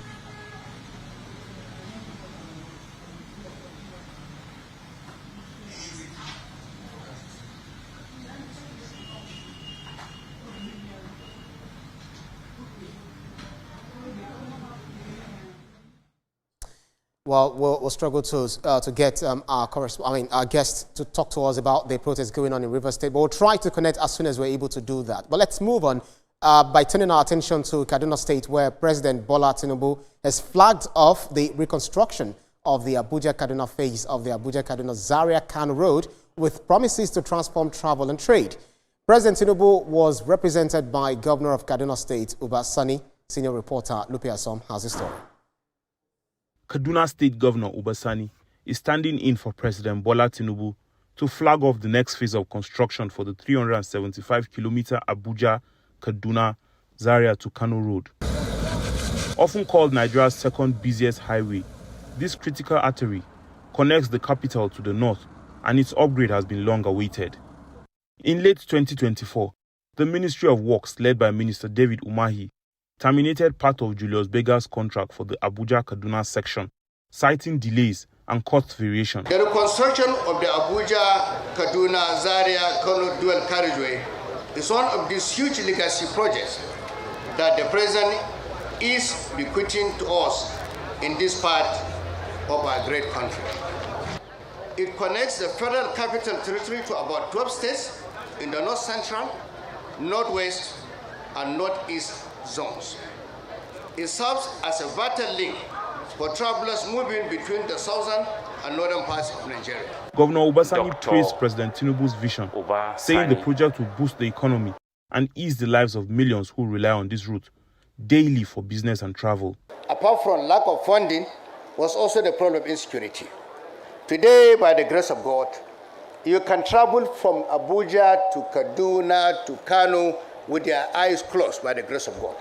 Well, we'll struggle to get our guest to talk to us about the protest going on in River State, but we'll try to connect as soon as we're able to do that. But let's move on by turning our attention to Kaduna State, where President Bola Tinubu has flagged off the reconstruction of the Abuja-Kaduna phase of the Abuja-Kaduna-Zaria-Kano Road with promises to transform travel and trade. President Tinubu was represented by Governor of Kaduna State, Uba Sani. Senior reporter Lupe Asom has the story. Kaduna State Governor Uba Sani is standing in for President Bola Tinubu to flag off the next phase of construction for the 375-kilometer Abuja-Kaduna-Zaria to Kano Road. Often called Nigeria's second busiest highway, this critical artery connects the capital to the north, and its upgrade has been long awaited. In late 2024, the Ministry of Works, led by Minister David Umahi, terminated part of Julius Berger's contract for the Abuja-Kaduna section, citing delays and cost variation. The reconstruction of the Abuja-Kaduna-Zaria-Kano dual carriageway is one of these huge legacy projects that the President is bequeathing to us in this part of our great country. It connects the Federal Capital Territory to about 12 states in the North Central, Northwest, and Northeast zones. It serves as a vital link for travelers moving between the southern and northern parts of Nigeria. Governor Ubasani praised President Tinubu's vision, saying the project will boost the economy and ease the lives of millions who rely on this route daily for business and travel. Apart from lack of funding, was also the problem of insecurity. Today, by the grace of God, you can travel from Abuja to Kaduna to Kano with their eyes closed by the grace of God.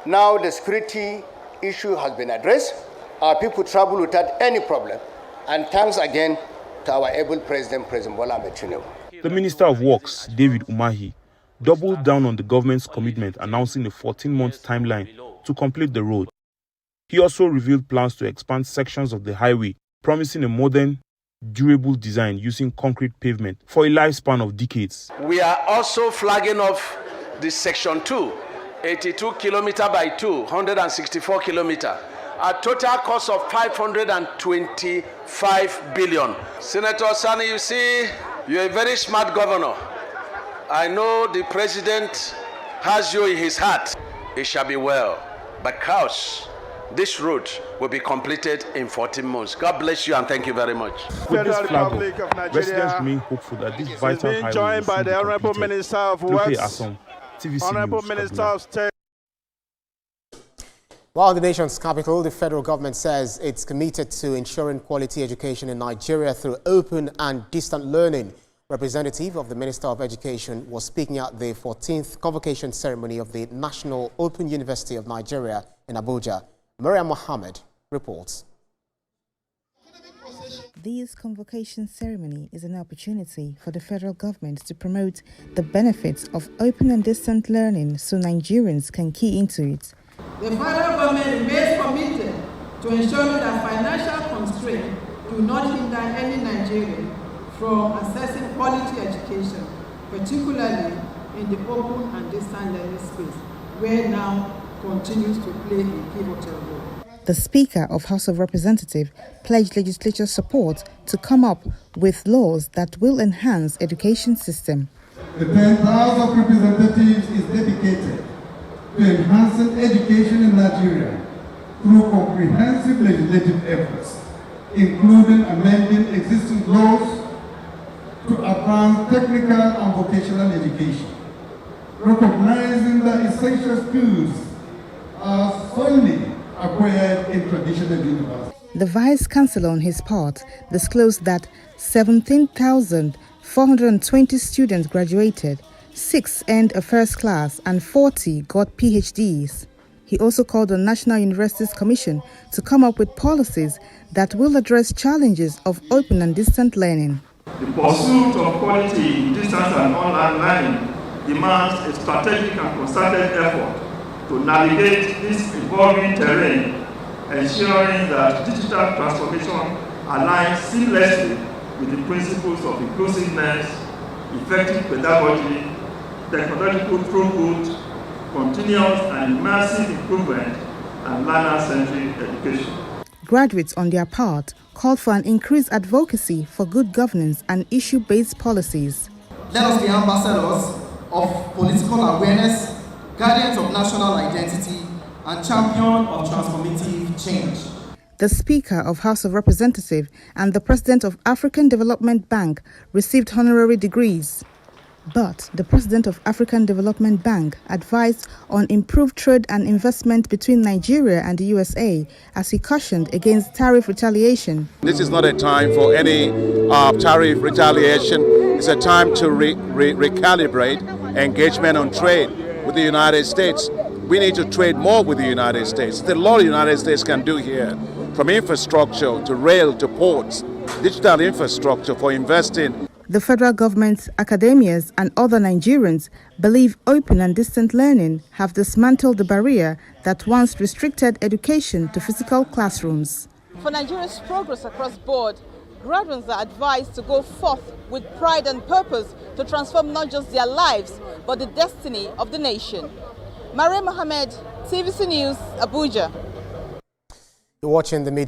Now the security issue has been addressed, Our people travel without any problem. And thanks again to our able President Bola Ahmed Tinubu. The Minister of Works, David Umahi, doubled down on the government's commitment, announcing a 14-month timeline to complete the road. He also revealed plans to expand sections of the highway, promising a modern, durable design using concrete pavement for a lifespan of decades. We are also flagging off the Section 2, 82 kilometer by 2, 164 kilometer, a total cost of 525 billion. Senator Sani, you see, you're a very smart governor. I know the president has you in his heart. It shall be well, because this road will be completed in 14 months. God bless you and thank you very much. With this flag off, residents remain hopeful that this vital highway joined by the Honorable Minister of Works, TVC Honorable News, Minister of State. While in the nation's capital, the federal government says it's committed to ensuring quality education in Nigeria through open and distant learning. Representative of the Minister of Education was speaking at the 14th convocation ceremony of the National Open University of Nigeria in Abuja. Maria Mohammed reports. This convocation ceremony is an opportunity for the federal government to promote the benefits of open and distant learning so Nigerians can key into it. The federal government remains committed to ensuring that financial constraints do not hinder any Nigerian from accessing quality education, particularly in the open and distant learning space, where now continues to play a pivotal role. The Speaker of House of Representatives pledged legislature support to come up with laws that will enhance education system. The 10th House of Representatives is dedicated to enhancing education in Nigeria through comprehensive legislative efforts, including amending existing laws to advance technical and vocational education, recognizing that essential skills are solely acquired in traditional universities. The Vice Chancellor on his part disclosed that 17,420 students graduated, 6 earned a first class and 40 got PhDs. He also called on National Universities Commission to come up with policies that will address challenges of open and distant learning. The pursuit of quality in distance and online learning demands a strategic and concerted effort to navigate this evolving terrain, ensuring that digital transformation aligns seamlessly with the principles of inclusiveness, effective pedagogy, technological throughput, continuous and immersive improvement, and learner-centric education. Graduates, on their part, called for an increased advocacy for good governance and issue-based policies. Let us be ambassadors of political awareness, guardians of national identity, and champion of transformative change. The Speaker of House of Representatives and the President of African Development Bank received honorary degrees. But the President of African Development Bank advised on improved trade and investment between Nigeria and the USA as he cautioned against tariff retaliation. This is not a time for any tariff retaliation. It's a time to recalibrate engagement on trade with the United States. We need to trade more with the United States. There's a lot the United States can do here, from infrastructure to rail to ports, digital infrastructure for investing. The federal government, academias and other Nigerians believe open and distant learning have dismantled the barrier that once restricted education to physical classrooms. For Nigeria's progress across board, graduates are advised to go forth with pride and purpose to transform not just their lives, but the destiny of the nation. Maria Mohammed, TVC News, Abuja. You're watching the media.